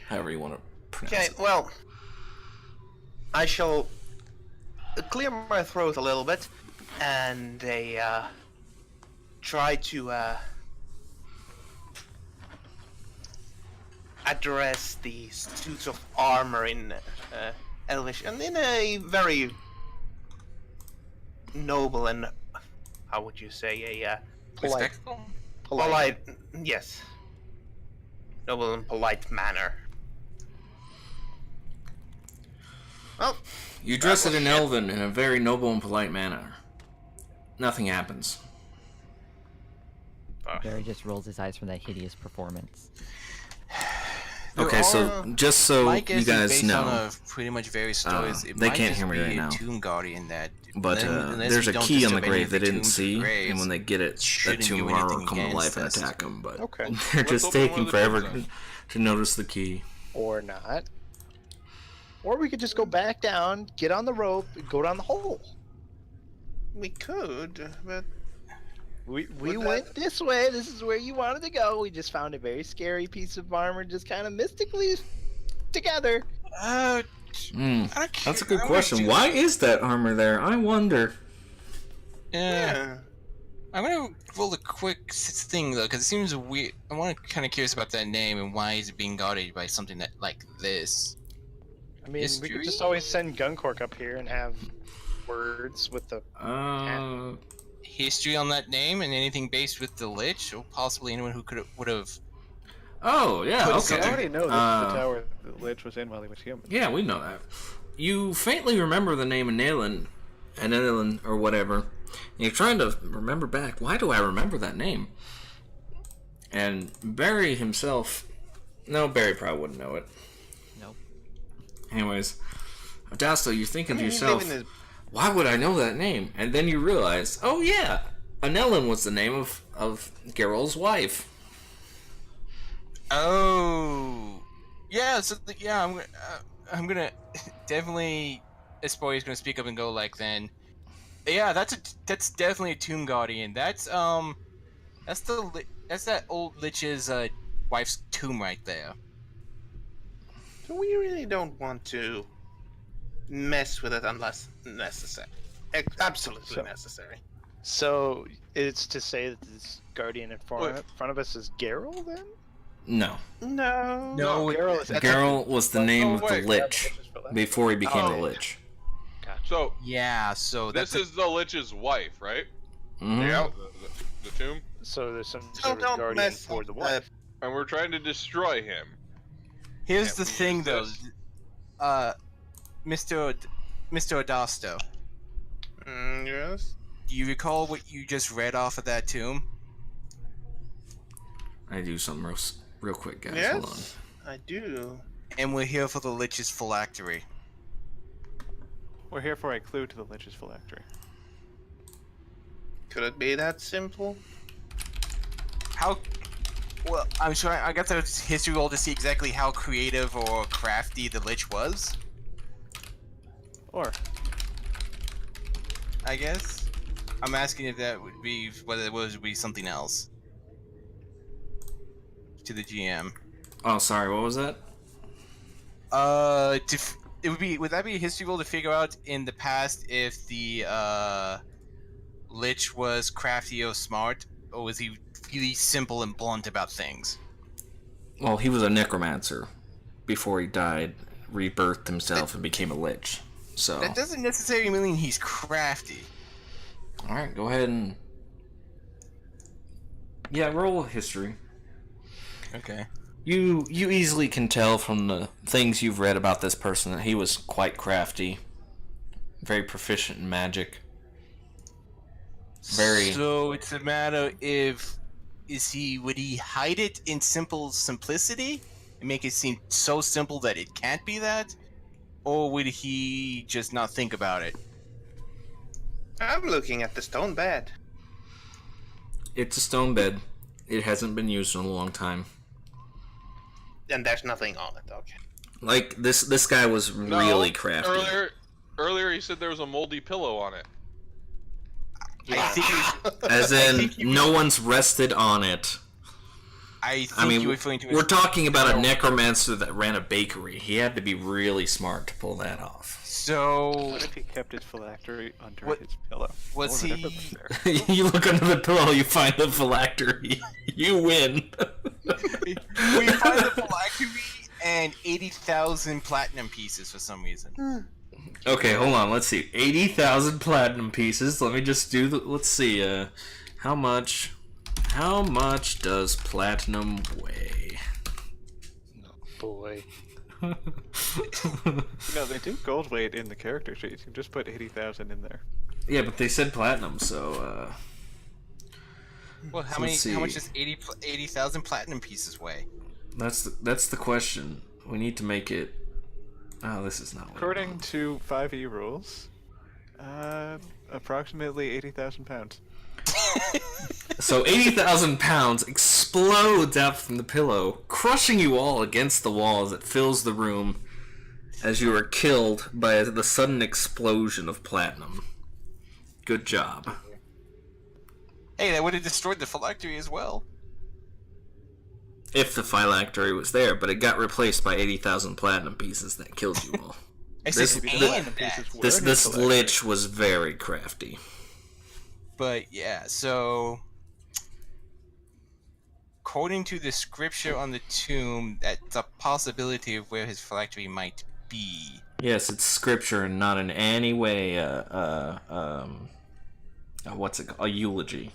however you want to pronounce Okay, it. well, I shall clear my throat a little bit, and try to address the suits of armor in Elvish, and in a very noble and, how would you say, a Polite. Respectful? polite, yes, noble and polite manner. Well, You dress it in shit. Elven in a very noble and polite manner. Nothing happens. Barry just rolls his eyes from that hideous performance. Okay, so just so My you guess is guys based know, on pretty much various stories. It they might can't just hear me be right a now. Tomb Guardian that. but unless there's we a don't key on the disturb any grave of they the didn't tomb's see, graves, and when they get it, that shouldn't tomb do guard will anything come to against life and us. attack them. But Okay. they're Let's just open one taking of the forever tombs to notice the key. Or not. Or we could just go back down, get on the rope, and go down the hole. we could, but We Would went this way. This is where you wanted to go. We just found a very scary piece of armor, just kind of mystically together. Uh, Hmm, I don't that's a care. good I wanna question. do- Why is that armor there? I wonder. yeah. I'm gonna roll a quick thing though, because it seems weird. I want to kind of curious about that name and why is it being guarded by something that like this. I mean, we History? could just always send Guncork up here and have words with the. History on that name and anything based with the Lich, or possibly anyone who would have. Oh yeah, Put I okay. already know this is the Uh, tower the Lich was in while he was human. Yeah, we know that. You faintly remember the name Anelin, or whatever. And you're trying to remember back. Why do I remember that name? And Barry himself... No, Barry probably wouldn't know it. Nope. Anyways, Adasto, you're thinking to You yourself, live in why would I know that name? And then you realize, oh yeah, Anelin was the name of Geralt's wife. Oh, yeah. So yeah, I'm gonna definitely. Espoir's gonna speak up and go like then. Yeah, that's definitely a Tomb Guardian. That's that old Lich's wife's tomb right there. So we really don't want to mess with it unless necessary. Absolutely So- necessary. So it's to say that this guardian in front of us is Geralt then? No. No. No, Geralt is Geralt was the name of the wait. Lich before he became Oh. a Lich. So Yeah, so this that's is the Lich's wife, right? Mhm. Yeah. The tomb, So there's some So sort of don't guardian mess for the up, wife. and we're trying to destroy him. here's Can't the we thing use though, this? Mr. Adasto. Yes. Do you recall what you just read off of that tomb? I do something real quick, guys. Yes. Hold on. I do. And we're here for the Lich's phylactery. We're here for a clue to the Lich's phylactery. Could it be that simple? How? Well, I'm sure I got the history roll to see exactly how creative or crafty the Lich was. Or I guess. I'm asking if that would be whether it would be something else. To the GM. Oh, sorry. What was that? It would be. Would that be a history roll to figure out in the past if the Lich was crafty or smart, or was he really simple and blunt about things? Well, he was a necromancer before he died, rebirthed himself, and became a Lich. So, That doesn't necessarily mean he's crafty. all right, go ahead and roll history. Okay. You easily can tell from the things you've read about this person that he was quite crafty, very proficient in magic. Very. So it's a matter if would he hide it in simplicity and make it seem so simple that it can't be that, or would he just not think about it? I'm looking at the stone bed. It's a stone bed. It hasn't been used in a long time. And there's nothing on it. Okay. Like this guy was really crafty. Earlier he said there was a moldy pillow on it. I think As in, no one's rested on it. I I mean, you were referring to we're talking about a necromancer that ran a bakery. He had to be really smart to pull that off. So What if he kept his phylactery under What- his pillow? was Or he- whatever was there? You look under the pillow, you find the phylactery. You win. we find the phylactery and 80,000 platinum pieces for some reason. Okay, hold on. Let's see. 80,000 platinum pieces. Let me just do the. Let's see. How much does platinum weigh? Boy. No, they do gold weight in the character sheet. You can just put 80,000 in there. Yeah, but they said platinum, so Well, how So many? let's How much see. does 80,000 platinum pieces weigh? that's the question. We need to make it. Oh, this is not. What I According want. to 5e rules, approximately 80,000 pounds. So 80,000 pounds explodes out from the pillow, crushing you all against the wall as it fills the room as you are killed by the sudden explosion of platinum. Good job. Hey, that would have destroyed the phylactery as well. If the phylactery was there, but it got replaced by 80,000 platinum pieces that killed you all. I This- said, Maybe this- the and platinum that. pieces were This in this his phylactery. lich was very crafty. But yeah, so according to the scripture on the tomb, that's a possibility of where his phylactery might be. Yes, it's scripture and not in any way what's it called? A eulogy.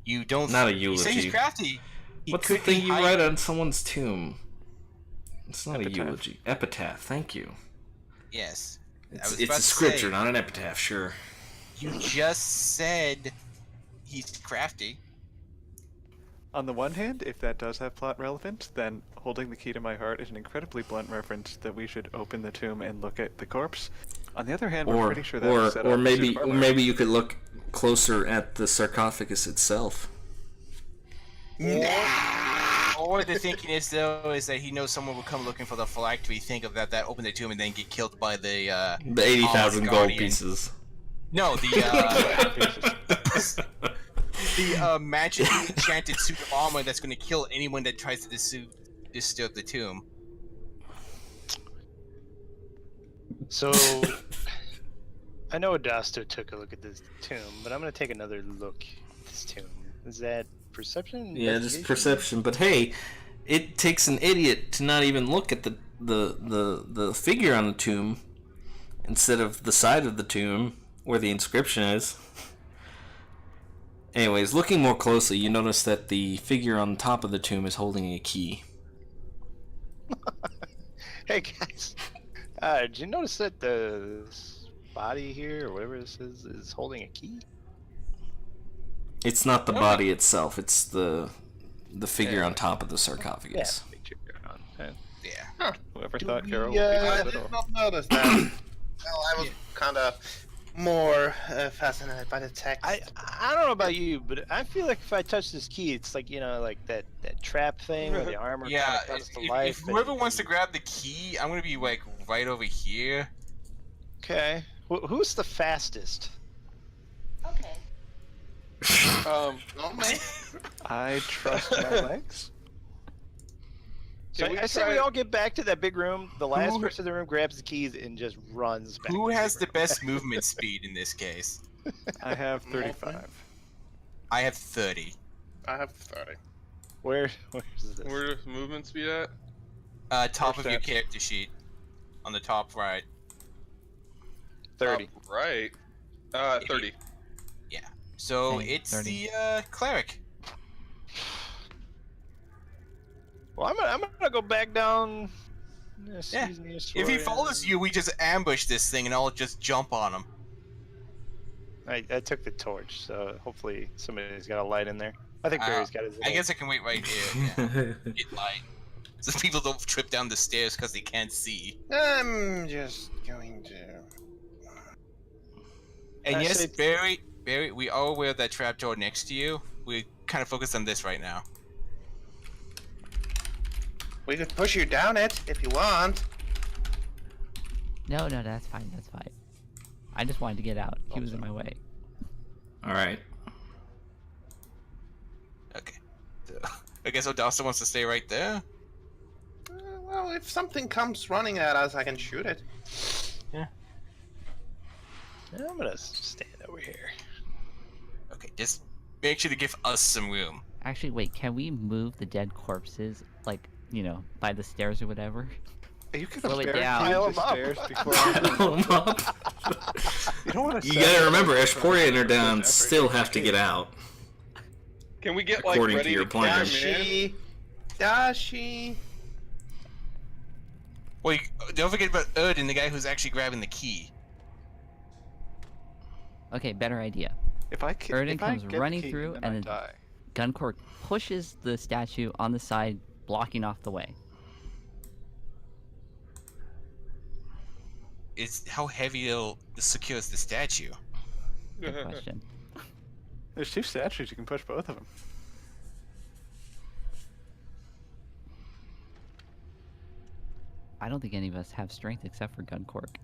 You don't. Not a You say eulogy. he's crafty. He What's the could be thing you high- write on someone's tomb? It's not Epitaph. a eulogy. Epitaph, thank you. Yes. It's was a about to scripture, say- not an epitaph, sure. You just said he's crafty. On the one hand, if that does have plot relevance, then holding the key to my heart is an incredibly blunt reference that we should open the tomb and look at the corpse. On the other hand, we're Or pretty sure that was set up or to maybe suit armor. maybe you could look closer at the sarcophagus itself. Or the thinking is though is that he knows someone will come looking for the phylactery, think of that, open the tomb, and then get killed by the The 80,000 gold Guardian. pieces. no the magically enchanted suit of armor that's going to kill anyone that tries to disturb the tomb. So, I know Adasto took a look at this tomb, but I'm gonna take another look at this tomb. Is that perception? Yeah, just Investigation? perception. But hey, it takes an idiot to not even look at the figure on the tomb instead of the side of the tomb where the inscription is. Anyways, looking more closely, you notice that the figure on top of the tomb is holding a key. Hey guys, did you notice that the body here, or whatever this is holding a key? It's not the body itself; it's the figure on top of the sarcophagus. Picture on. Yeah. Whoever Do thought we, Carol would be I good did at all. not notice that. Well, I was kind of more fascinated by the text. I don't know about you, but I feel like if I touch this key, it's like, you know, like that trap thing where the armor Yeah. kind of comes to If life. whoever wants to grab the key, I'm going to be like right over here. Okay. Who's the fastest? Okay. Not me. I trust my legs. So Can we I say we try- all get back to that big room. The last Who- person in the room grabs the keys and just runs back. Who to has big the room. best movement speed in this case? I have 35. I have 30. I have 30. Where's this? Where's movement speed at? Top of your Steps. character sheet. On the top right. 30. Top right. 30. So Same, it's 30. the cleric. Well, I'm gonna go back down. Yeah. If he follows you, we just ambush this thing and I'll just jump on him. I took the torch, so hopefully somebody's got a light in there. I think Barry's got his. I guess I can wait right here. Yeah. Get light. So people don't trip down the stairs because they can't see. I'm just going to. And I yes, say- Barry, we are aware of that trapdoor next to you. We kind of focus on this right now. We could push you down it if you want. No, that's fine. That's fine. I just wanted to get out. He was in my way. All right. Okay. So, I guess Odessa wants to stay right there. Well, if something comes running at us, I can shoot it. I'm gonna stand over here. Okay, just make sure to give us some room. Actually, wait. Can we move the dead corpses, like, you know, by the stairs or whatever? You could Slow have it down. barricaded the Pile 'em stairs up. before. Pile 'em up. You don't want to. You gotta remember, Ashporian and Erdan still have to get out. Can we get like According to ready your to plan. carry 'em in? Dashi. Well, don't forget about Erden, the guy who's actually grabbing the key. Okay, better idea. If I Erden comes get the running key, through, then and I then die. Guncork pushes the statue on the side, blocking off the way. Is how heavy it'll secure the statue. Good question. There's 2 statues. You can push both of them. I don't think any of us have strength except for Guncork.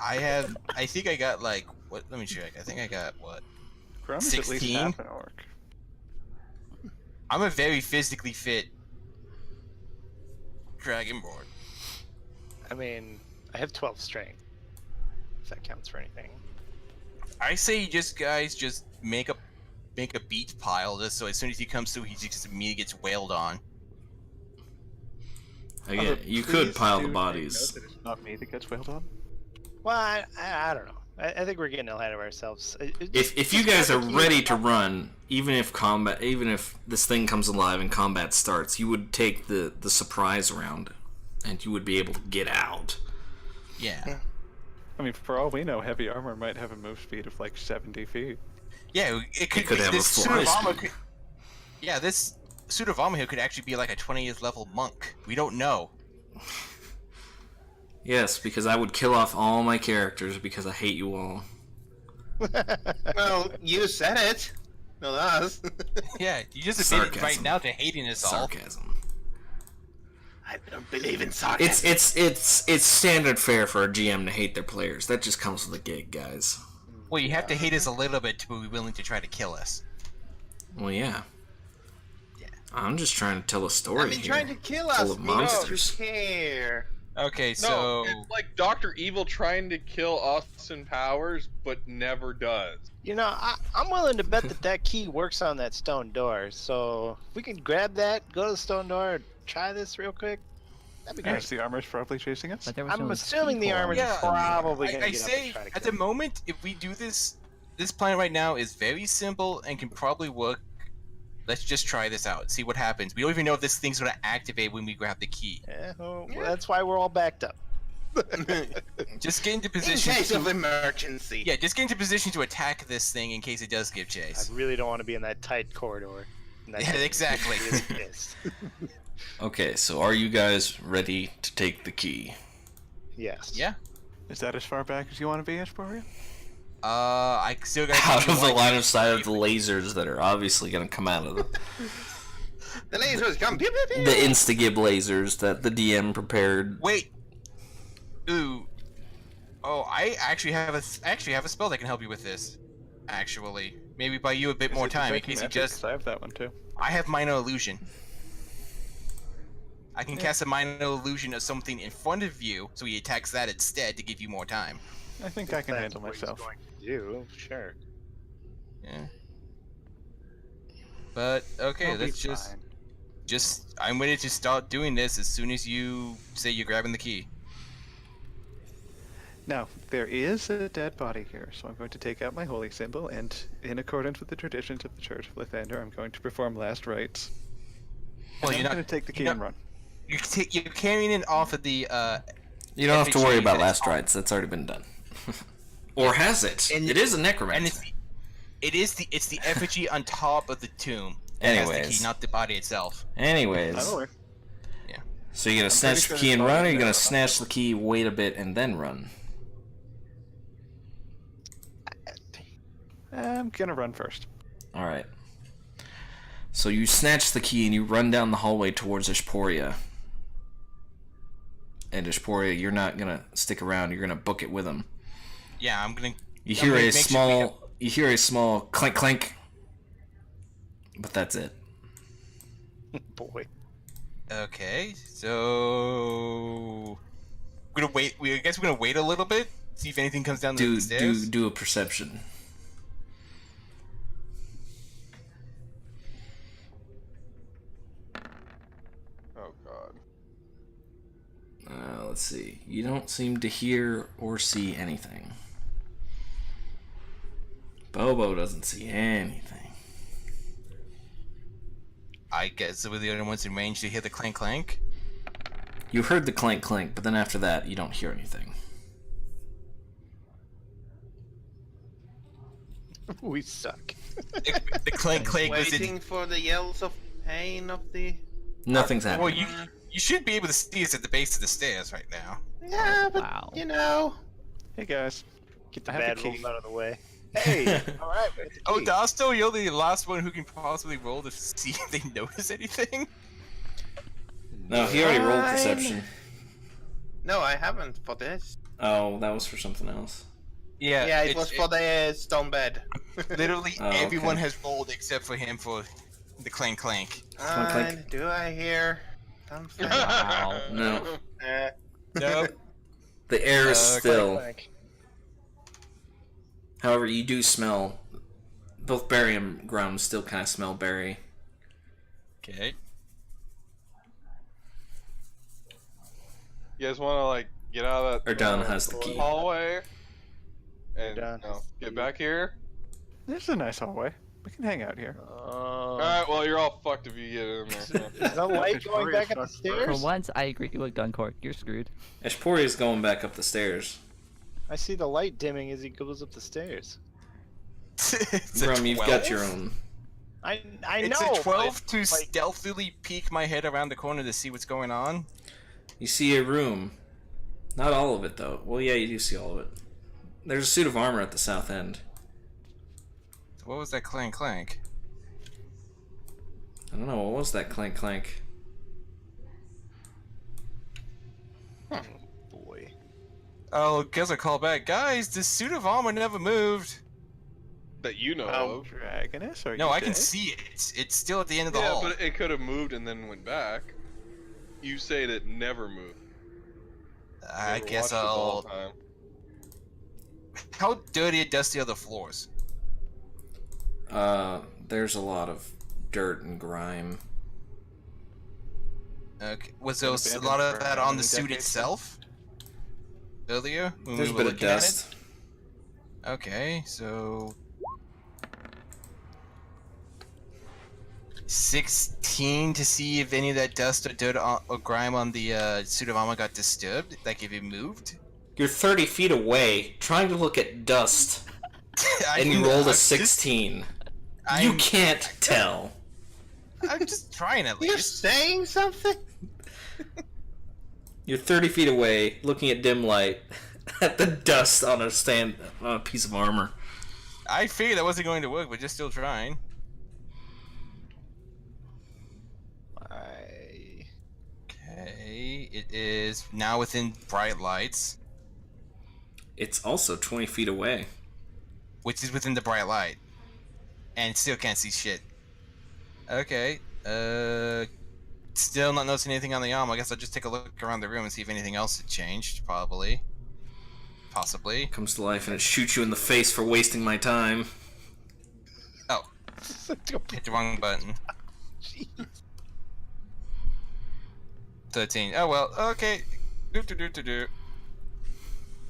I think I got like, what? Let me check. I think I got what? Chrome is at least 16? half an orc. I'm a very physically fit Dragonborn. I mean, I have 12 strength. If that counts for anything. I say you guys just make a beat pile just so as soon as he comes through, he just immediately gets wailed on. Again, you Please could pile do the take bodies. note that it's not me that gets wailed on. Well, I don't know. I think we're getting ahead of ourselves. If you guys are ready to run, even if this thing comes alive and combat starts, you would take the surprise round, and you would be able to get out. Yeah. I mean, for all we know, heavy armor might have a move speed of like 70 feet. Yeah, it could could be, have a this suit fly of armor speed. yeah, this suit of armor here could actually be like a 20th level monk. We don't know. Yes, because I would kill off all my characters because I hate you all. Well, you said it. Not us. Yeah, you just admitted Sarcasm. right now to hating us all. Sarcasm. I don't believe in sarcasm. It's standard fare for a GM to hate their players. That just comes with the gig, guys. Well, you have to hate us a little bit to be willing to try to kill us. Well, yeah. Yeah. I'm just trying to tell a story I've been here. trying to kill Full us. of We don't monsters. care. Okay, No, so it's like Dr. Evil trying to kill Austin Powers, but never does. You know, I'm willing to bet that key works on that stone door. So if we can grab that, go to the stone door, try this real quick, that'd be great. Yes, the armor's probably chasing us. But there was I'm no assuming the keyhole. armor's Yeah, probably I gonna get up say and try to at kill the moment, if we do this plan right now is very simple and can probably work. Let's just try this out, see what happens. We don't even know if this thing's gonna activate when we grab the key. Yeah, well, that's why we're all backed up. Just get into In position. case of emergency. Yeah, just get into position to attack this thing in case it does give I chase. really don't want to be in that tight corridor. And that Yeah, thing exactly. really pissed. Okay, so are you guys ready to take the key? Yes. Yeah. Is that as far back as you want to be, Ashporia? I still got Out of the line of sight of the lasers that are obviously going to come out of The lasers come. Pew, pew, pew. the Instagib lasers that the DM prepared. Wait. Ooh. Oh, I actually have a spell that can help you with this. Actually, maybe buy you a bit more time in case you just. I have that one too. I have minor illusion. I can cast a minor illusion of something in front of you, so he attacks that instead to give you more time. I think I can That's handle what he's myself. going to do, sure. Yeah. But okay, I'll be let's just. I'm ready to start doing this as soon as you say you're grabbing the key. Now, there is a dead body here, so I'm going to take out my holy symbol, and in accordance with the traditions of the Church of Lathander, I'm going to perform last rites. Well, And you're I'm not. going to take the key you're and not- run. You're carrying it off of the. You don't have to effigy worry about that is last on- rites. That's already been done. Or has it? And- It is a And necromancer. it's the effigy on top of the tomb. That has the Anyways. key, not the body itself. Anyways. That'll work. So you're going to snatch the sure key it's and all run, or in you're there. going to snatch the key, wait a bit, and then run? I'm gonna run first. All right. So you snatch the key and you run down the hallway towards Ishporia. And Ishporia, you're not gonna stick around. You're gonna book it with him. Yeah, I'm gonna. You I'm hear gonna a make sure small. we have- You hear a small clink clink. But that's it. Boy. Okay, so we're gonna wait. I guess we're gonna wait a little bit, see if anything comes down the stairs. Do a perception. Oh god. Let's see. You don't seem to hear or see anything. Bobo doesn't see anything. I guess we're the only ones in range to hear the clank clank. You heard the clank clank, but then after that, you don't hear anything. We suck. The clank clank was Waiting in. for the yells of pain of the. Nothing's Well, happening. you should be able to see us at the base of the stairs right now. Yeah, but Wow. you know. Hey guys. Get the I have bad the key. rolls out of the way. Hey, all right. we got the Oh, key. Dasto, you're the last one who can possibly roll to see if they notice anything. No, he already rolled Fine. perception. No, I haven't for this. Oh, that was for something else. Yeah, it was for the stone bed. Literally Oh, everyone okay. has rolled except for him for the clank clank. Clink, clink. And do I hear something? Wow. No. Nope. The air is still. Clank. However, you do smell. Both berry and grum still kind of smell berry. Okay. You guys want to like get out of that Erdon has the key. hallway and Erdon has the get key. back here? This is a nice hallway. We can hang out here. All right. Well, you're all fucked if you get in there. Is the light going Victoria's back up the fucked. For stairs? once, I agree with Guncork. You're screwed. Ashpori is going back up the stairs. I see the light dimming as he goes up the stairs. It's a Grum, you've 12? got your own. I It's know. a 12 to like- stealthily peek my head around the corner to see what's going on. You see a room. Not all of it, though. Well, yeah, you do see all of it. There's a suit of armor at the south end. What was that clank clank? I don't know, what was that clank clank? Boy. Oh, guess I call back. Guys, the suit of armor never moved. That you know Oh, of. Dragoness, are No, you I can dead? see it. It's still at the end of the Yeah, hall. but it could have moved and then went back. You say that never moved. I Never guess watched it the whole I'll. time. How dirty and dusty are the floors? There's a lot of dirt and grime. Okay. Was Been there a abandoned lot of for that how on the many suit decades? itself? Earlier? When There's a we bit were of looking at dust. it? Okay, so 16 to see if any of that dust or dirt or grime on the suit of armor got disturbed, like if it moved. You're 30 feet away, trying to look at dust, I and you know, rolled I'm a just- 16. You I'm- can't tell. I'm just trying at You're least. saying something? You're 30 feet away, looking at dim light, at the dust on a piece of armor. I figured that wasn't going to work, but just still trying. Okay, it is now within bright lights, It's also 20 feet away. which is within the bright light, and still can't see shit. Okay, still not noticing anything on the arm. I guess I'll just take a look around the room and see if anything else had changed. Probably, possibly. It comes to life and it shoots you in the face for wasting my time. Oh, hit the wrong button. 13. Oh well. Okay. Do.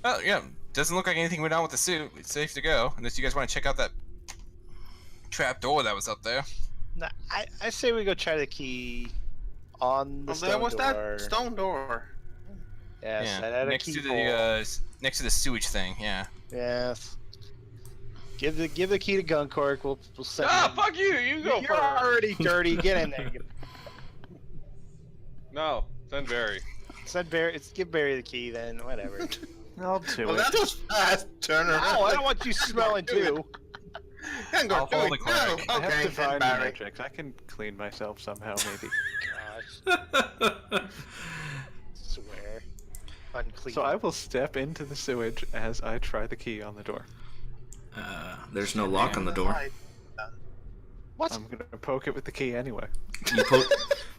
Oh yeah. Doesn't look like anything went on with the suit. It's safe to go, unless you guys want to check out that trap door that was up there. Nah, I say we go try the key on the Well, stone there was door. that stone door. Yes, Yeah, that had a next to keyhole. the next to the sewage thing. Yeah. Yes. Give the key to Guncork. We'll set. Ah, him- fuck you! You go You're first. already dirty. Get in there. No, send Barry. Send Barry. Give Barry the key then. Whatever. I'll do Well, it. that was fast. Turn around. No, I don't want you smelling too. Angor, I'll do follow it. the cleric. No. I have Okay, divine then Barry. magic. I can clean myself somehow, maybe. Gosh, swear. Unclean. So I will step into the sewage as I try the key on the door. There's no lock on the door. What? I'm gonna poke it with the key anyway.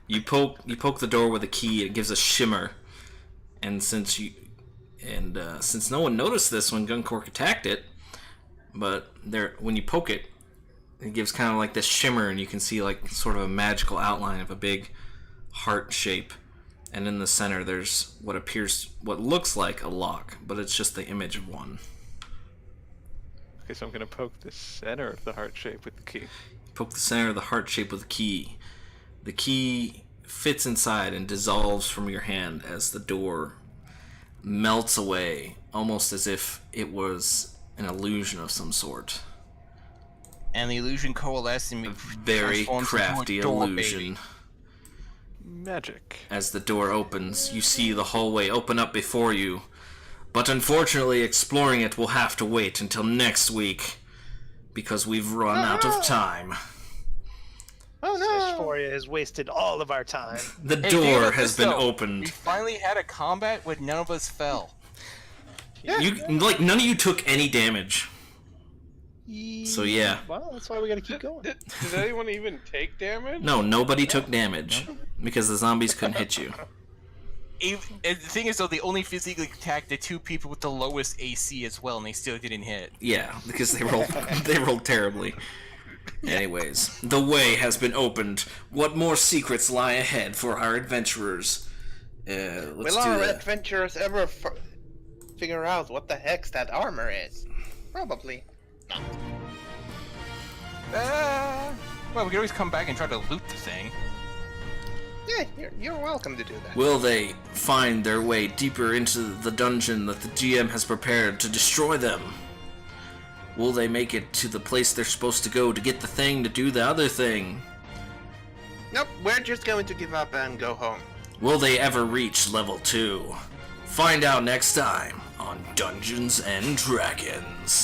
You poke the door with a key. It gives a shimmer, and since no one noticed this when Guncork attacked it, but when you poke it, it gives kind of like this shimmer, and you can see like sort of a magical outline of a big heart shape, and in the center there's what looks like a lock, but it's just the image of one. Okay, so I'm gonna poke the center of the heart shape with the key. Poke the center of the heart shape with the key. The key fits inside and dissolves from your hand as the door melts away, almost as if it was an illusion of some sort. And the illusion coalesces and Very transforms crafty into a door illusion. baby. Magic. As the door opens, you see the hallway open up before you. But unfortunately, exploring it will have to wait until next week, because we've run out of time. Oh no! Dysphoria has wasted all of our time. The Hey, think door about has this, been though. We opened. finally had a combat where none of us fell. None of you took any damage. So yeah. Well, that's why we gotta keep going. Did anyone even take damage? No, nobody took damage, because the zombies couldn't hit you. And the thing is, though, they only physically attacked the two people with the lowest AC as well, and they still didn't hit. Yeah, because they rolled terribly. Anyways, the way has been opened. What more secrets lie ahead for our adventurers? Let's Will do our that. adventurers ever figure out what the heck that armor is? Probably. Well, we could always come back and try to loot the thing. Yeah, you're welcome to do that. Will they find their way deeper into the dungeon that the GM has prepared to destroy them? Will they make it to the place they're supposed to go to get the thing to do the other thing? Nope, we're just going to give up and go home. Will they ever reach level 2? Find out next time on Dungeons and Dragons.